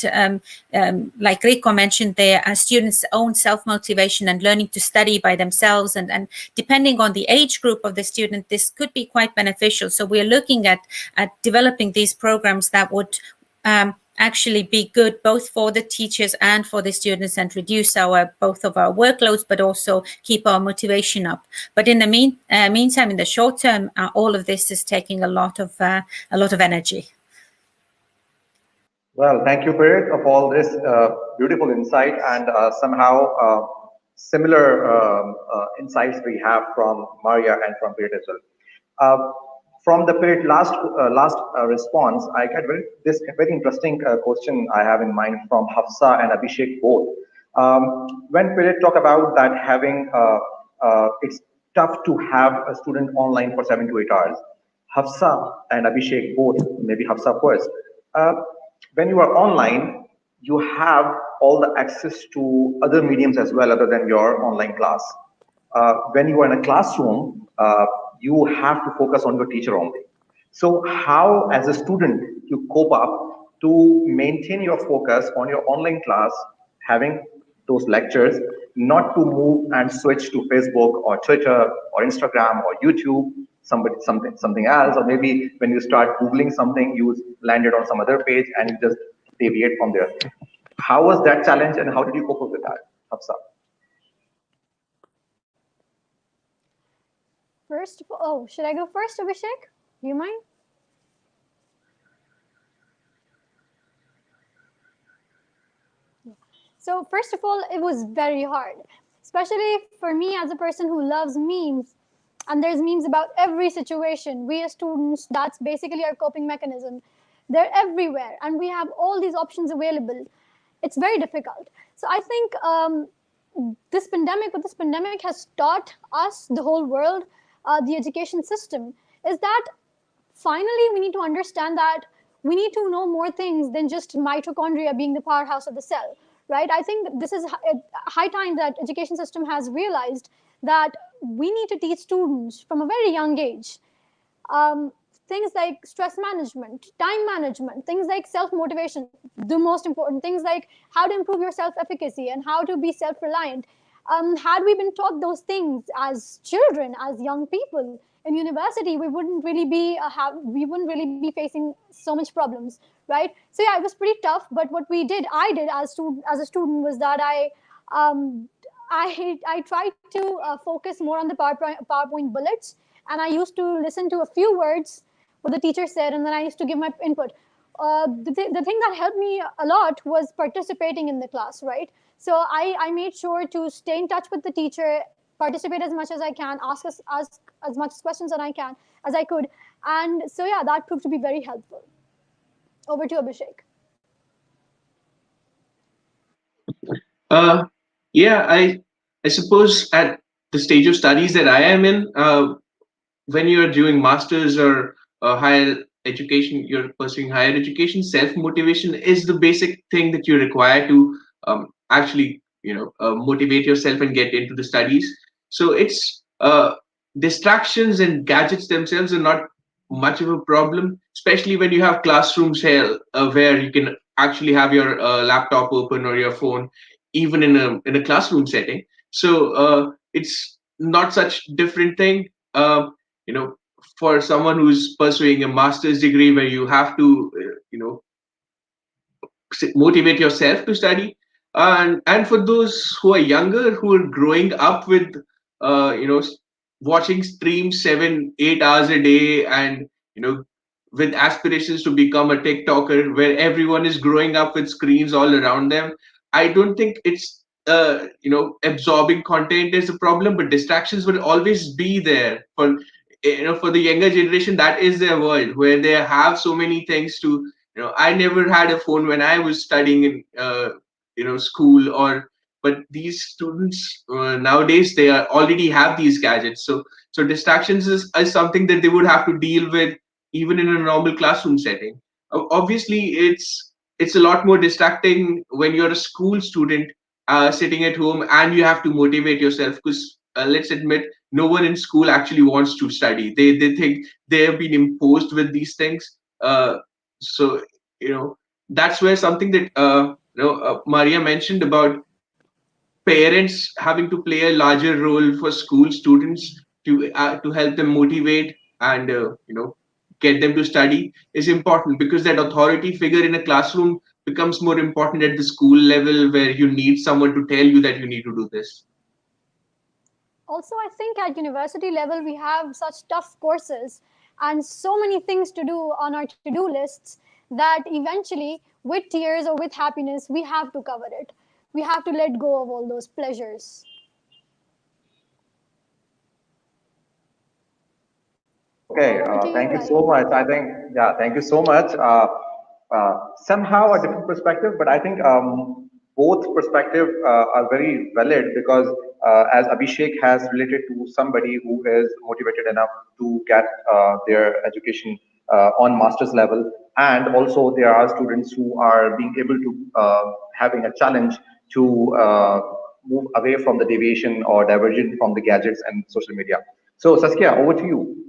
like Rico mentioned, the students' own self-motivation and learning to study by themselves. And depending on the age group of the student, this could be quite beneficial. So we're looking at developing these programs that would actually be good both for the teachers and for the students, and reduce both of our workloads, but also keep our motivation up. But in the meantime, in the short term, all of this is taking a lot of energy. Well, thank you, Pirit, of all this beautiful insight, and somehow similar insights we have from Maria and from Pirit as well. From the Pirit last response, I get this very interesting question I have in mind from Hafsa and Abhishek both. When Pirit talk about that having it's tough to have a student online for 7 to 8 hours. Hafsa and Abhishek both, maybe Hafsa first. When you are online, you have all the access to other mediums as well, other than your online class. When you are in a classroom, you have to focus on your teacher only. So how, as a student, you cope up to maintain your focus on your online class, having those lectures, not to move and switch to Facebook or Twitter or Instagram or YouTube, something else, or maybe when you start Googling something, you landed on some other page and you just deviate from there. How was that challenge, and how did you cope up with that, Hafsa? First of all, should I go first, Abhishek? Do you mind? So first of all, it was very hard, especially for me as a person who loves memes. And there's memes about every situation. We as students, that's basically our coping mechanism. They're everywhere, and we have all these options available. It's very difficult. So I think this pandemic has taught us, the whole world, the education system, is that finally we need to understand that we need to know more things than just mitochondria being the powerhouse of the cell, right? I think this is high time that education system has realized that we need to teach students from a very young age things like stress management, time management, things like self-motivation, the most important things like how to improve your self-efficacy and how to be self-reliant. Had we been taught those things as children, as young people in university, we wouldn't really be facing so much problems, right? So yeah, it was pretty tough. But what I did as a student was that I tried to focus more on the PowerPoint bullets, and I used to listen to a few words what the teacher said, and then I used to give my input. The thing that helped me a lot was participating in the class, right? So I made sure to stay in touch with the teacher, participate as much as I can, ask as much questions as I could. And so yeah, that proved to be very helpful. Over to Abhishek. Yeah, I suppose at the stage of studies that I am in, when you're doing masters or higher education, you're pursuing higher education, self motivation is the basic thing that you require to actually motivate yourself and get into the studies. So it's distractions and gadgets themselves are not much of a problem, especially when you have classrooms here where you can actually have your laptop open or your phone, even in a classroom setting. So it's not such different thing. You know, for someone who's pursuing a master's degree, where you have to, motivate yourself to study, and for those who are younger, who are growing up with watching streams 7 8 hours a day, and with aspirations to become a TikToker, where everyone is growing up with screens all around them. I don't think it's absorbing content is a problem, but distractions will always be there for for the younger generation. That is their world, where they have so many things to. I never had a phone when I was studying in school, or but these students nowadays, they are already have these gadgets. So distractions is something that they would have to deal with even in a normal classroom setting. Obviously, it's a lot more distracting when you're a school student sitting at home and you have to motivate yourself, because let's admit, no one in school actually wants to study. They think they have been imposed with these things. So that's where something that Maria mentioned about parents having to play a larger role for school students to help them motivate and get them to study is important, because that authority figure in a classroom becomes more important at the school level, where you need someone to tell you that you need to do this. Also, I think at university level, we have such tough courses and so many things to do on our to do lists that eventually, with tears or with happiness, we have to cover it. We have to let go of all those pleasures. Okay, Over to you, thank you so Raheel. much. I think, yeah, thank you so much. Somehow a different perspective, but I think both perspective are very valid, because as Abhishek has related to somebody who is motivated enough to get their education on master's level, and also there are students who are being able to having a challenge to move away from the deviation or divergent from the gadgets and social media. So Saskia, over to you.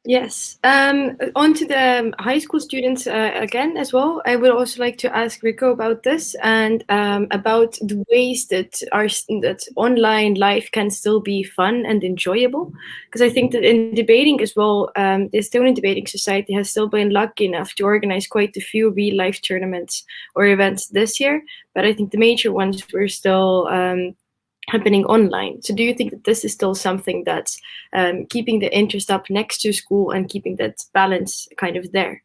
Yes. On to the high school students again as well. I would also like to ask Rico about this, and about the ways that online life can still be fun and enjoyable. Because I think that in debating as well, the Estonian Debating Society has still been lucky enough to organize quite a few real life tournaments or events this year. But I think the major ones were still happening online. So do you think that this is still something that's keeping the interest up next to school and keeping that balance kind of there?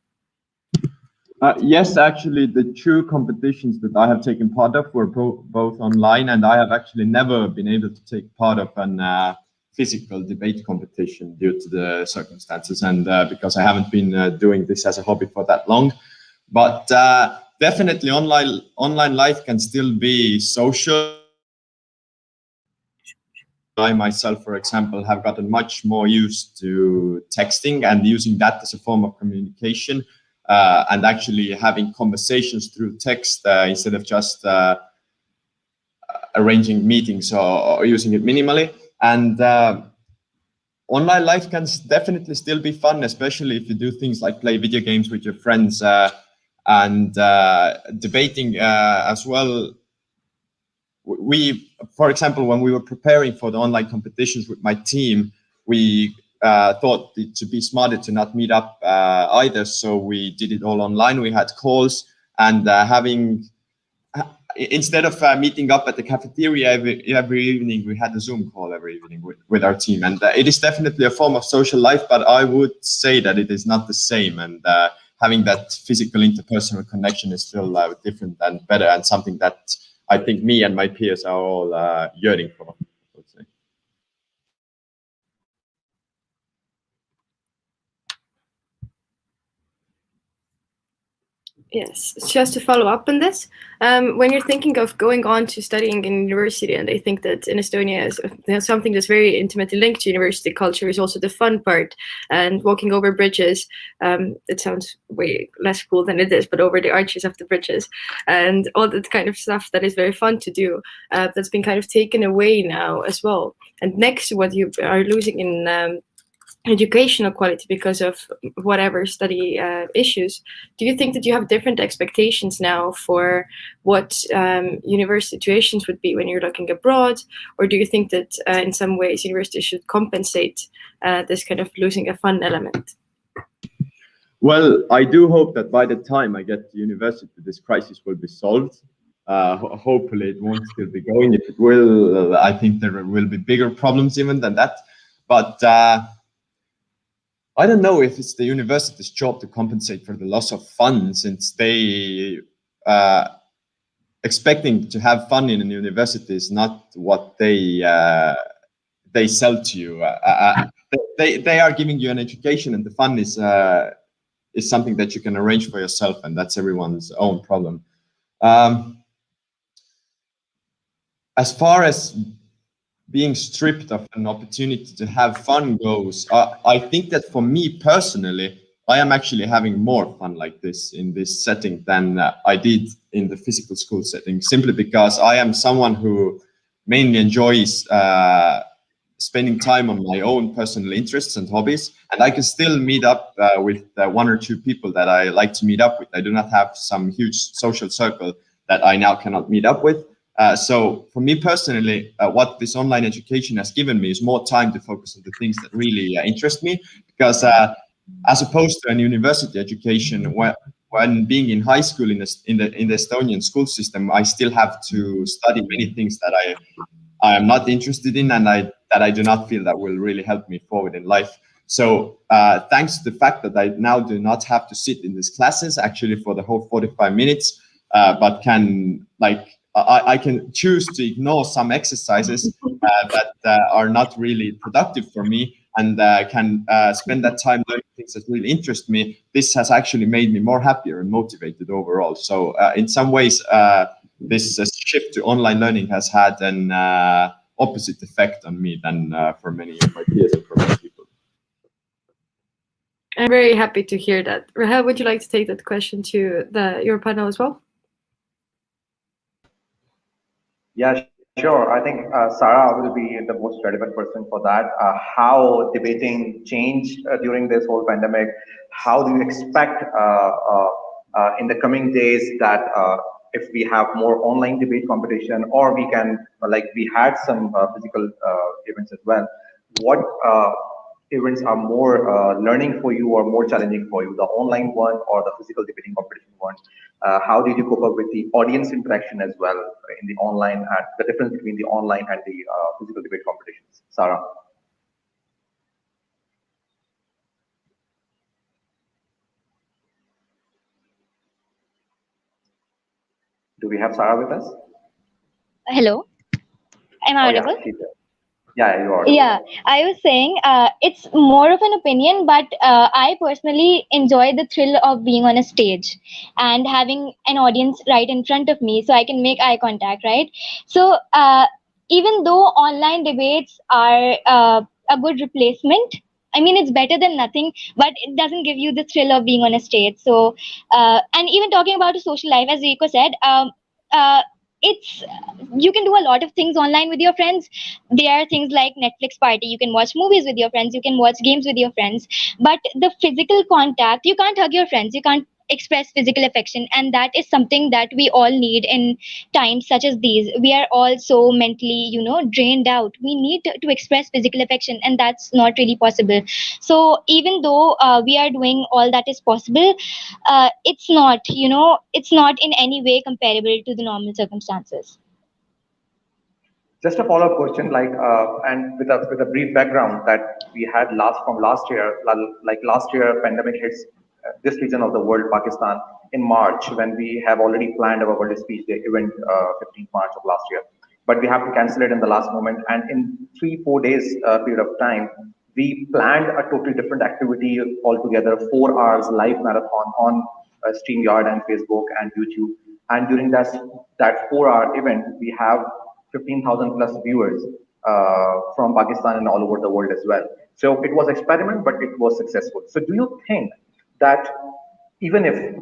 Yes, actually, the two competitions that I have taken part of were both online, and I have actually never been able to take part of an physical debate competition due to the circumstances, and because I haven't been doing this as a hobby for that long. But definitely, online life can still be social. I myself, for example, have gotten much more used to texting and using that as a form of communication, and actually having conversations through text instead of just arranging meetings or using it minimally. And online life can definitely still be fun, especially if you do things like play video games with your friends, and debating as well. We, for example, when we were preparing for the online competitions with my team, we thought it to be smarter to not meet up either. So we did it all online. We had calls, and having instead of meeting up at the cafeteria every evening, we had a Zoom call every evening with our team. And it is definitely a form of social life, but I would say that it is not the same. And having that physical interpersonal connection is still different and better, and something that I think me and my peers are all yearning for, I would say. Yes, just to follow up on this, when you're thinking of going on to studying in university, and I think that in Estonia is there's something that's very intimately linked to university culture is also the fun part and walking over bridges. It sounds way less cool than it is, but over the arches of the bridges and all that kind of stuff that is very fun to do. That's been kind of taken away now as well. And next to what you are losing in educational quality because of whatever study issues, do you think that you have different expectations now for what university situations would be when you're looking abroad, or do you think that in some ways university should compensate this kind of losing a fun element? Well, I do hope that by the time I get to university, this crisis will be solved. Hopefully, it won't still be going. If it will, I think there will be bigger problems even than that. But I don't know if it's the university's job to compensate for the loss of fun, since they expecting to have fun in a university is not what they sell to you. They are giving you an education, and the fun is something that you can arrange for yourself, and that's everyone's own problem. As far as being stripped of an opportunity to have fun goes, I think that for me personally, I am actually having more fun like this in this setting than I did in the physical school setting, simply because I am someone who mainly enjoys spending time on my own personal interests and hobbies, and I can still meet up with one or two people that I like to meet up with. I do not have some huge social circle that I now cannot meet up with. So for me personally, what this online education has given me is more time to focus on the things that really interest me, because as opposed to a university education, when being in high school in the Estonian school system, I still have to study many things that I am not interested in, and that I do not feel that will really help me forward in life. So thanks to the fact that I now do not have to sit in these classes actually for the whole 45 minutes, but can I can choose to ignore some exercises that are not really productive for me, and can spend that time learning things that really interest me. This has actually made me more happier and motivated overall. So in some ways, this shift to online learning has had an opposite effect on me than for many of my peers and for many people. I'm very happy to hear that. Rahel, would you like to take that question to your panel as well? Yeah, sure. I think Sarah will be the most relevant person for that. How debating changed during this whole pandemic? How do you expect in the coming days that if we have more online debate competition, or we can, like we had some physical events as well, what events are more learning for you or more challenging for you, the online one or the physical debating competition one? How did you cope up with the audience interaction as well in the online, and the difference between the online and the physical debate competitions? Sarah? Do we have Sarah with us? Hello, am I Oh, yeah, audible? she's there. Yeah, you are. Yeah, I was saying it's more of an opinion, but I personally enjoy the thrill of being on a stage and having an audience right in front of me so I can make eye contact, right? So even though online debates are a good replacement, I mean, it's better than nothing, but it doesn't give you the thrill of being on a stage. So, and even talking about a social life, as Rico said, uh, it's you can do a lot of things online with your friends. There are things like Netflix party, you can watch movies with your friends, you can watch games with your friends, but the physical contact, you can't hug your friends, you can't express physical affection, and that is something that we all need in times such as these. We are all so mentally, drained out. We need to express physical affection, and that's not really possible. So even though we are doing all that is possible, it's not in any way comparable to the normal circumstances. Just a follow-up question, and with a brief background that we had last year, like last year, pandemic hits this region of the world, Pakistan, in March, when we have already planned our World Speech Day event, 15th March of last year, but we have to cancel it in the last moment. And in 3-4 days period of time, we planned a totally different activity altogether, 4 hours live marathon on StreamYard and Facebook and YouTube. And during that 4 hour event, we have 15,000 plus viewers from Pakistan and all over the world as well. So it was experiment, but it was successful. So do you think that even if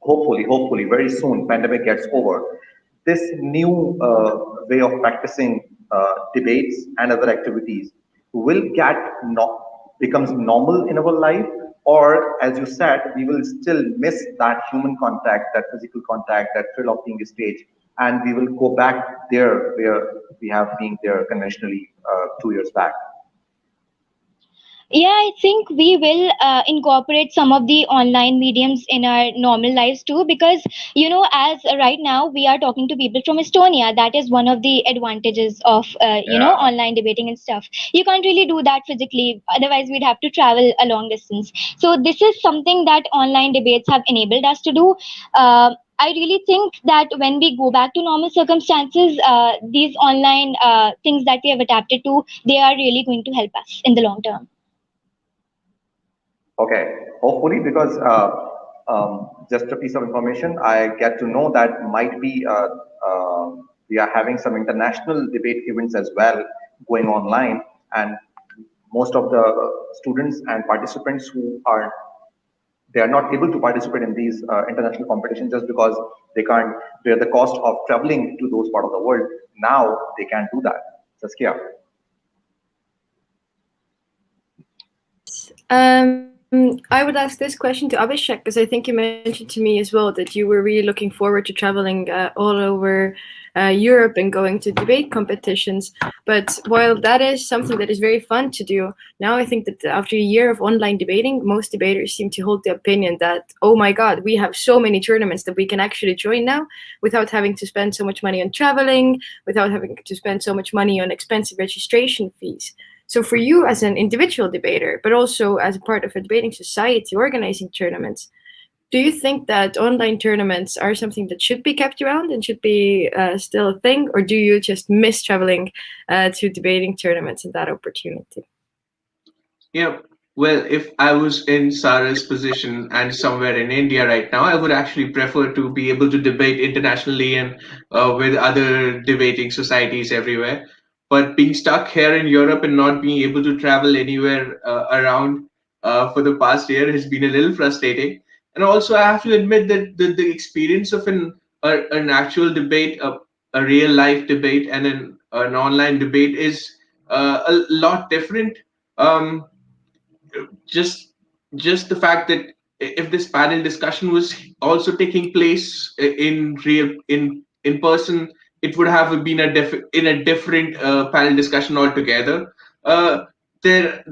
hopefully very soon pandemic gets over, this new way of practicing debates and other activities will get becomes normal in our life, or as you said, we will still miss that human contact, that physical contact, that thrill of being stage, and we will go back there where we have been there conventionally 2 years back. Yeah, I think we will incorporate some of the online mediums in our normal lives too, because as right now we are talking to people from Estonia. That is one of the advantages of Yeah. online debating and stuff. You can't really do that physically, otherwise we'd have to travel a long distance. So this is something that online debates have enabled us to do. I really think that when we go back to normal circumstances, these online things that we have adapted to, they are really going to help us in the long term. Okay, hopefully, because just a piece of information, I get to know that might be we are having some international debate events as well going online, and most of the students and participants who are they are not able to participate in these international competitions just because they can't bear the cost of traveling to those part of the world. Now they can do that. Saskia. I would ask this question to Abhishek because I think you mentioned to me as well that you were really looking forward to traveling all over Europe and going to debate competitions. But while that is something that is very fun to do, now I think that after a year of online debating, most debaters seem to hold the opinion that, oh my God, we have so many tournaments that we can actually join now without having to spend so much money on traveling, without having to spend so much money on expensive registration fees. So for you as an individual debater, but also as a part of a debating society organizing tournaments, do you think that online tournaments are something that should be kept around and should be still a thing, or do you just miss traveling to debating tournaments and that opportunity? Yeah. Well, if I was in Sarah's position and somewhere in India right now, I would actually prefer to be able to debate internationally and with other debating societies everywhere. But being stuck here in Europe and not being able to travel anywhere around for the past year has been a little frustrating. And also, I have to admit that the experience of an actual debate, a real life debate, and an online debate is a lot different. Um, just just the fact that if this panel discussion was also taking place in real in person, it would have been in a different panel discussion altogether. There,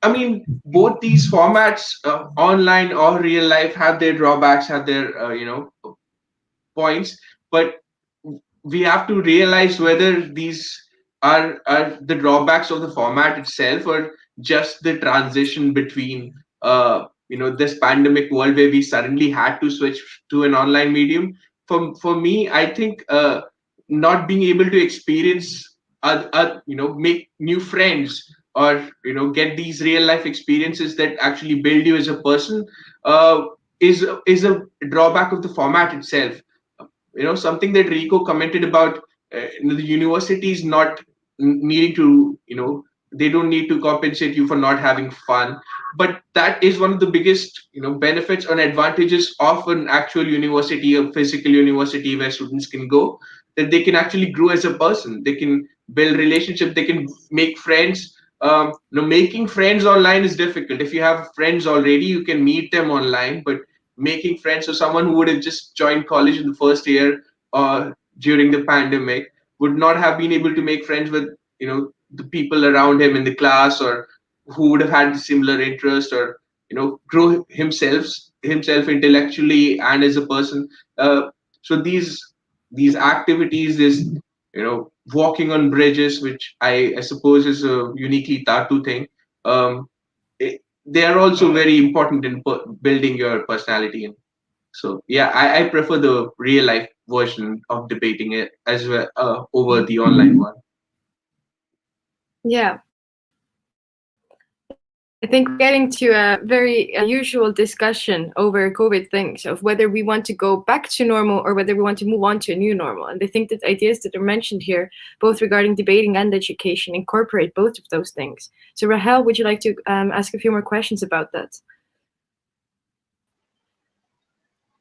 I mean, both these formats, online or real life, have their drawbacks, have their points, but we have to realize whether these are the drawbacks of the format itself or just the transition between this pandemic world where we suddenly had to switch to an online medium. For me, I think not being able to experience make new friends or get these real life experiences that actually build you as a person is a drawback of the format itself. Something that Rico commented about, the universities not needing to, they don't need to compensate you for not having fun, but that is one of the biggest benefits and advantages of an actual university, a physical university where students can go, that they can actually grow as a person, they can build relationships, they can make friends. Making friends online is difficult. If you have friends already, you can meet them online, but making friends, so someone who would have just joined college in the first year during the pandemic would not have been able to make friends with the people around him in the class, or who would have had similar interest, or grow himself intellectually and as a person. So these activities, this walking on bridges, which I suppose is a uniquely Tatu thing. They are also very important in building your personality. And so, yeah, I prefer the real life version of debating it as well over the online one. Yeah, I think we're getting to a very unusual discussion over COVID things of whether we want to go back to normal or whether we want to move on to a new normal. And I think that ideas that are mentioned here, both regarding debating and education, incorporate both of those things. So Rahel, would you like to ask a few more questions about that?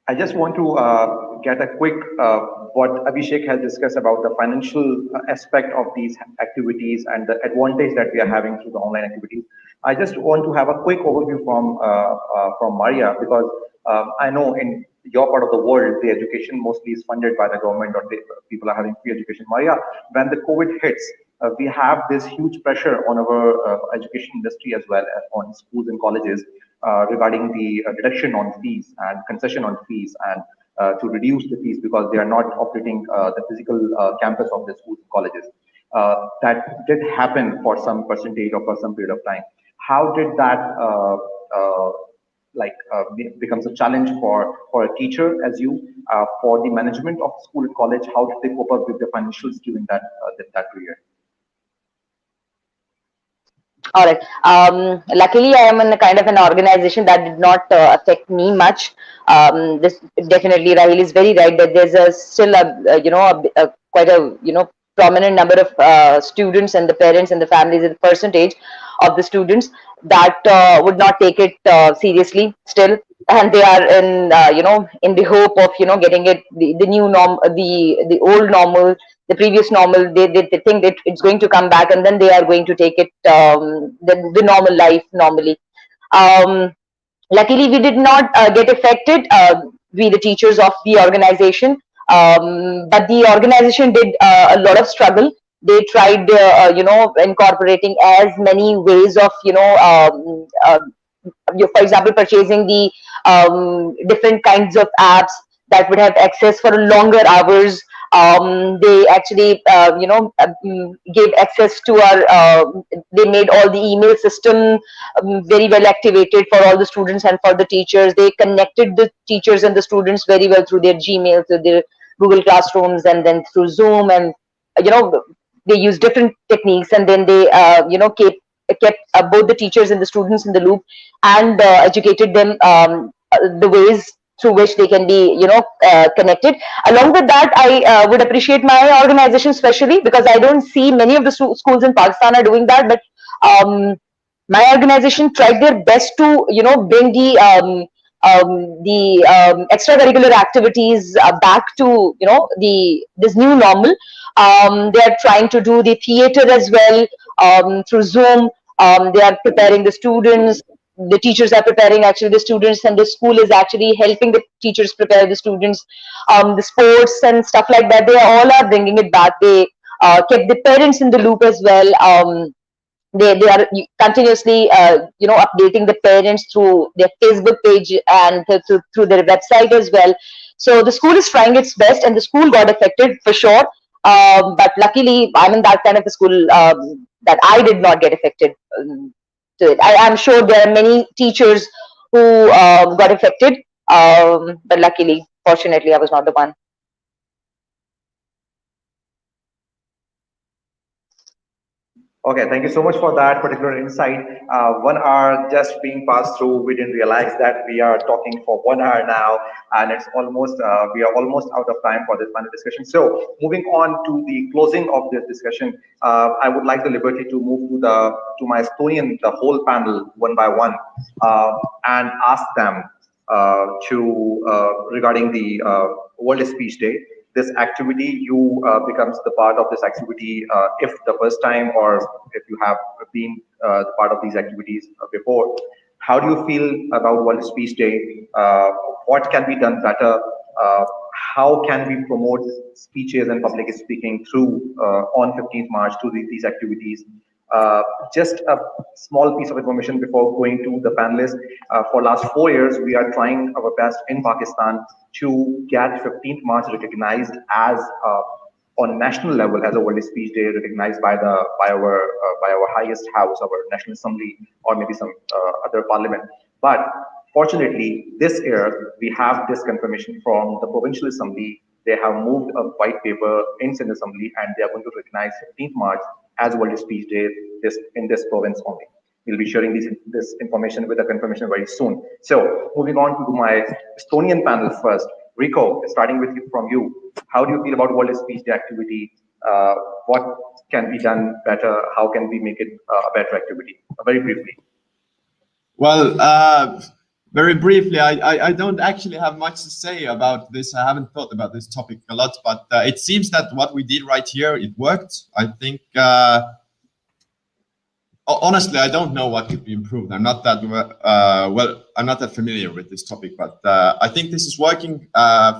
I just want to get a quick what Abhishek has discussed about the financial aspect of these activities and the advantage that we are having through the online activities. I just want to have a quick overview from Maria, because I know in your part of the world the education mostly is funded by the government, or people are having free education. Maria, when the COVID hits, we have this huge pressure on our education industry as well as on schools and colleges regarding the reduction on fees and concession on fees, and to reduce the fees because they are not operating the physical campus of the schools and colleges. That did happen for some percentage or for some period of time. How did that becomes a challenge for a teacher as you, for the management of school and college? How did they cope up with the financials during that period? All right. Luckily, I am in a kind of an organization that did not affect me much. This definitely, Rahil is very right that there's still a quite a prominent number of students and the parents and the families and the percentage of the students that would not take it seriously still, and they are in in the hope of getting it the new norm, the old normal, the previous normal. They think that it's going to come back, and then they are going to take it the normal life normally. um, Luckily we did not get affected, we the teachers of the organization, but the organization did a lot of struggle. They tried incorporating as many ways of for example, purchasing the different kinds of apps that would have access for longer hours. They actually, gave access to our. They made all the email system very well activated for all the students and for the teachers. They connected the teachers and the students very well through their Gmail, through their Google Classrooms, and then through Zoom, and you know they use different techniques, and then they kept both the teachers and the students in the loop, and educated them the ways through which they can be connected. Along with that, I would appreciate my organization especially, because I don't see many of the schools in Pakistan are doing that, but my organization tried their best to bring the extracurricular activities back to the this new normal. They are trying to do the theater as well through Zoom. They are preparing the students. The teachers are preparing actually the students, and the school is actually helping the teachers prepare the students. The sports and stuff like that, they all are bringing it back. They kept the parents in the loop as well. They are continuously updating the parents through their Facebook page and through their website as well. So the school is trying its best, and the school got affected for sure. But luckily, I'm in that kind of a school that I did not get affected to it. I'm sure there are many teachers who got affected, but luckily, fortunately, I was not the one. Okay, thank you so much for that particular insight. 1 hour just being passed through, we didn't realize that we are talking for 1 hour now, and it's almost we are almost out of time for this panel discussion. So, moving on to the closing of this discussion, I would like the liberty to move to my Estonian, the whole panel one by one, and ask them to regarding the World Speech Day. This activity, you becomes the part of this activity if the first time, or if you have been the part of these activities before. How do you feel about World Speech Day? What can be done better? How can we promote speeches and public speaking through on 15th March through these activities? Just a small piece of information before going to the panelists. For last 4 years, we are trying our best in Pakistan to get 15th March recognized as on national level as a World Speech Day, recognized by our highest house, our National Assembly, or maybe some other parliament. But fortunately, this year we have this confirmation from the provincial assembly. They have moved a white paper in Senate Assembly, and they are going to recognize 15th March as World Speech Day in this province only. We'll be sharing this information with the confirmation very soon. So moving on to my Estonian panel first. Rico, starting with you from you. How do you feel about World Speech Day activity? What can be done better? How can we make it a better activity? Very briefly. Well, very briefly, I don't actually have much to say about this. I haven't thought about this topic a lot, but it seems that what we did right here, it worked. I think, honestly, I don't know what could be improved. I'm not that, I'm not that familiar with this topic, but I think this is working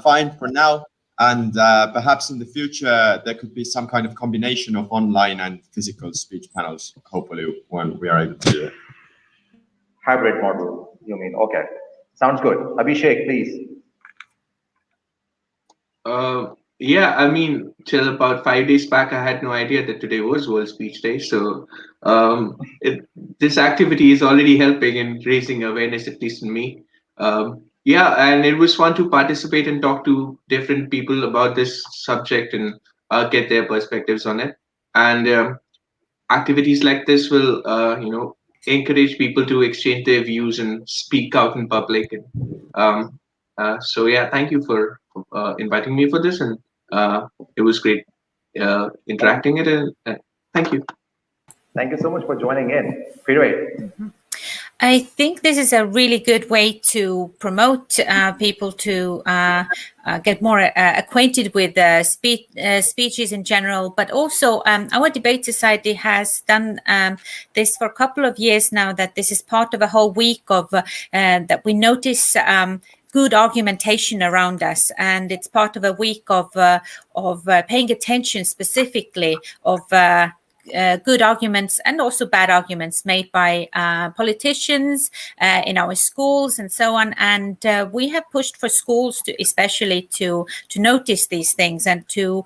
fine for now. And perhaps in the future, there could be some kind of combination of online and physical speech panels, hopefully, when we are able to do it. Hybrid model, you mean? Okay. Sounds good. Abhishek, please. Yeah, I mean, till about 5 days back, I had no idea that today was World Speech Day. So this activity is already helping in raising awareness, at least in me. Yeah, and it was fun to participate and talk to different people about this subject and get their perspectives on it. And activities like this will, encourage people to exchange their views and speak out in public. And so, yeah, thank you for inviting me for this, and it was great interacting it. And thank you. Thank you so much for joining in. Firoy. I think this is a really good way to promote people to get more acquainted with speeches in general, but also our debate society has done this for a couple of years now, that this is part of a whole week of that we notice good argumentation around us, and it's part of a week of paying attention specifically of good arguments and also bad arguments made by politicians in our schools and so on. And we have pushed for schools to especially to notice these things and to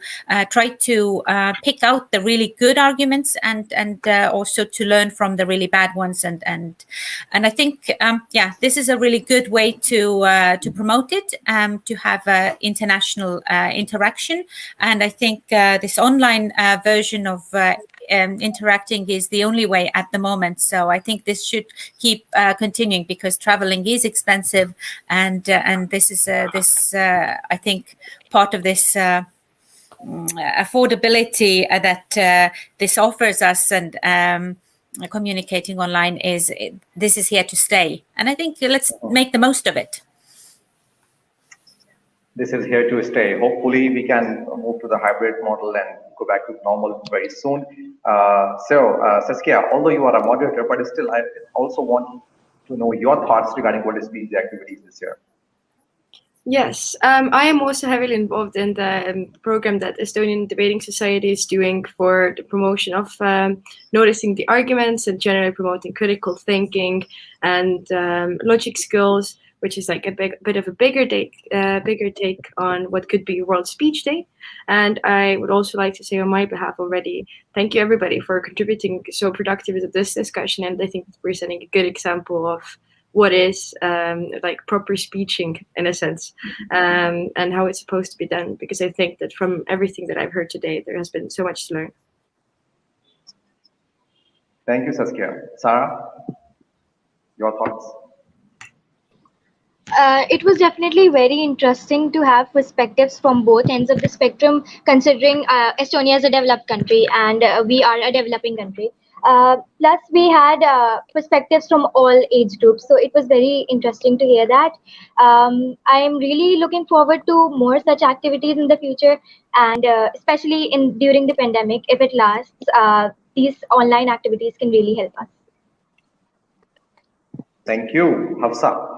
try to pick out the really good arguments and also to learn from the really bad ones. And I think this is a really good way to promote it, to have international interaction. And I think this online version of interacting is the only way at the moment. So I think this should keep continuing, because traveling is expensive, and this is I think part of this affordability that this offers us, and communicating online this is here to stay. And I think let's make the most of it. This is here to stay. Hopefully, we can move to the hybrid model and go back to normal very soon. Saskia, although you are a moderator, but still, I also want to know your thoughts regarding World Speech Day activities this year. Yes, I am also heavily involved in the program that Estonian Debating Society is doing for the promotion of noticing the arguments and generally promoting critical thinking and logic skills, which is like a bit of a bigger take on what could be World Speech Day. And I would also like to say on my behalf already, thank you everybody for contributing so productively to this discussion. And I think we're setting a good example of what is like proper speeching in a sense, and how it's supposed to be done. Because I think that from everything that I've heard today, there has been so much to learn. Thank you, Saskia. Sarah, your thoughts? It was definitely very interesting to have perspectives from both ends of the spectrum, considering Estonia is a developed country and we are a developing country. Plus, we had perspectives from all age groups, so it was very interesting to hear that. I am really looking forward to more such activities in the future, and especially during the pandemic, if it lasts, these online activities can really help us. Thank you, Hafsa.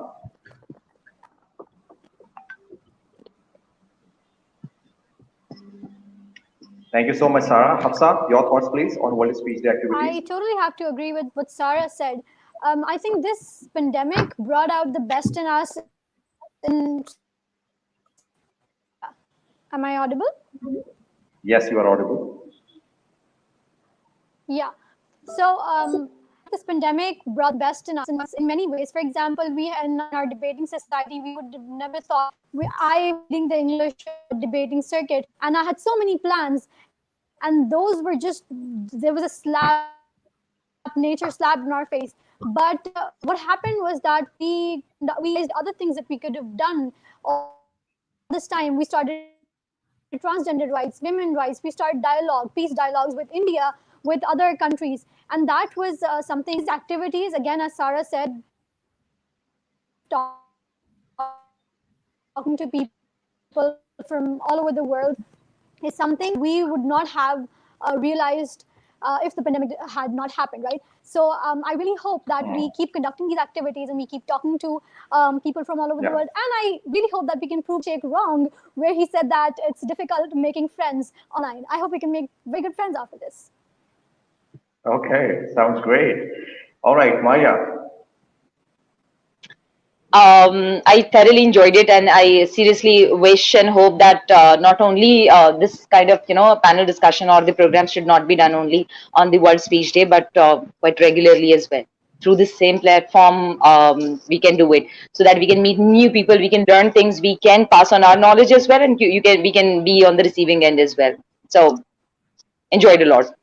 Thank you so much, Sarah. Hafsa, your thoughts, please, on World Speech Day activities. I totally have to agree with what Sarah said. I think this pandemic brought out the best in us. Am I audible? Yes, you are audible. Yeah. So this pandemic brought the best in us in many ways. For example, we in our debating society, we would have never thought. I leading the English debating circuit, and I had so many plans, and those were just, there was a slap nature slapped in our face. But what happened was that we realized other things that we could have done. All this time, we started transgender rights, women rights. We started dialogue, peace dialogues with India, with other countries, and that was something. These activities, again, as Sarah said, talking to people from all over the world, is something that we would not have realized if the pandemic had not happened, right? So I really hope that we keep conducting these activities and we keep talking to people from all over the world. And I really hope that we can prove Sheikh wrong, where he said that it's difficult making friends online. I hope we can make very good friends after this. Okay, sounds great. All right, Maya. I thoroughly enjoyed it, and I seriously wish and hope that not only this kind of panel discussion or the program should not be done only on the World Speech Day, but quite regularly as well. Through this same platform, we can do it so that we can meet new people, we can learn things, we can pass on our knowledge as well, and we can be on the receiving end as well. So enjoyed a lot.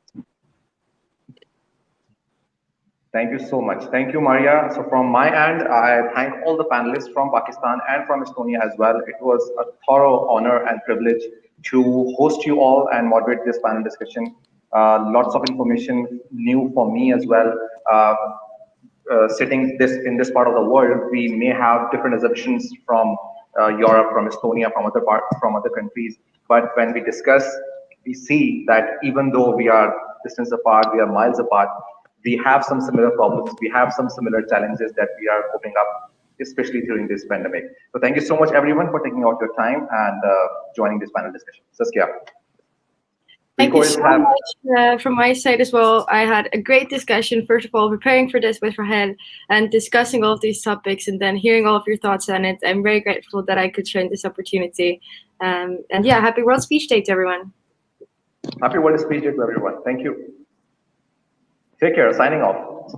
Thank you so much. Thank you, Maria. So from my end, I thank all the panelists from Pakistan and from Estonia as well. It was a thorough honor and privilege to host you all and moderate this panel discussion. Lots of information new for me as well. Sitting this in this part of the world, we may have different assumptions from Europe, from Estonia, from other countries. But when we discuss, we see that even though we are distance apart, we are miles apart, we have some similar problems, we have some similar challenges that we are coping up, especially during this pandemic. So thank you so much, everyone, for taking out your time and joining this panel discussion. Saskia. Thank you so much from my side as well. I had a great discussion, first of all, preparing for this with Rahel and discussing all of these topics and then hearing all of your thoughts on it. I'm very grateful that I could share this opportunity. And yeah, happy World Speech Day to everyone. Happy World Speech Day to everyone. Thank you. Take care. Signing off.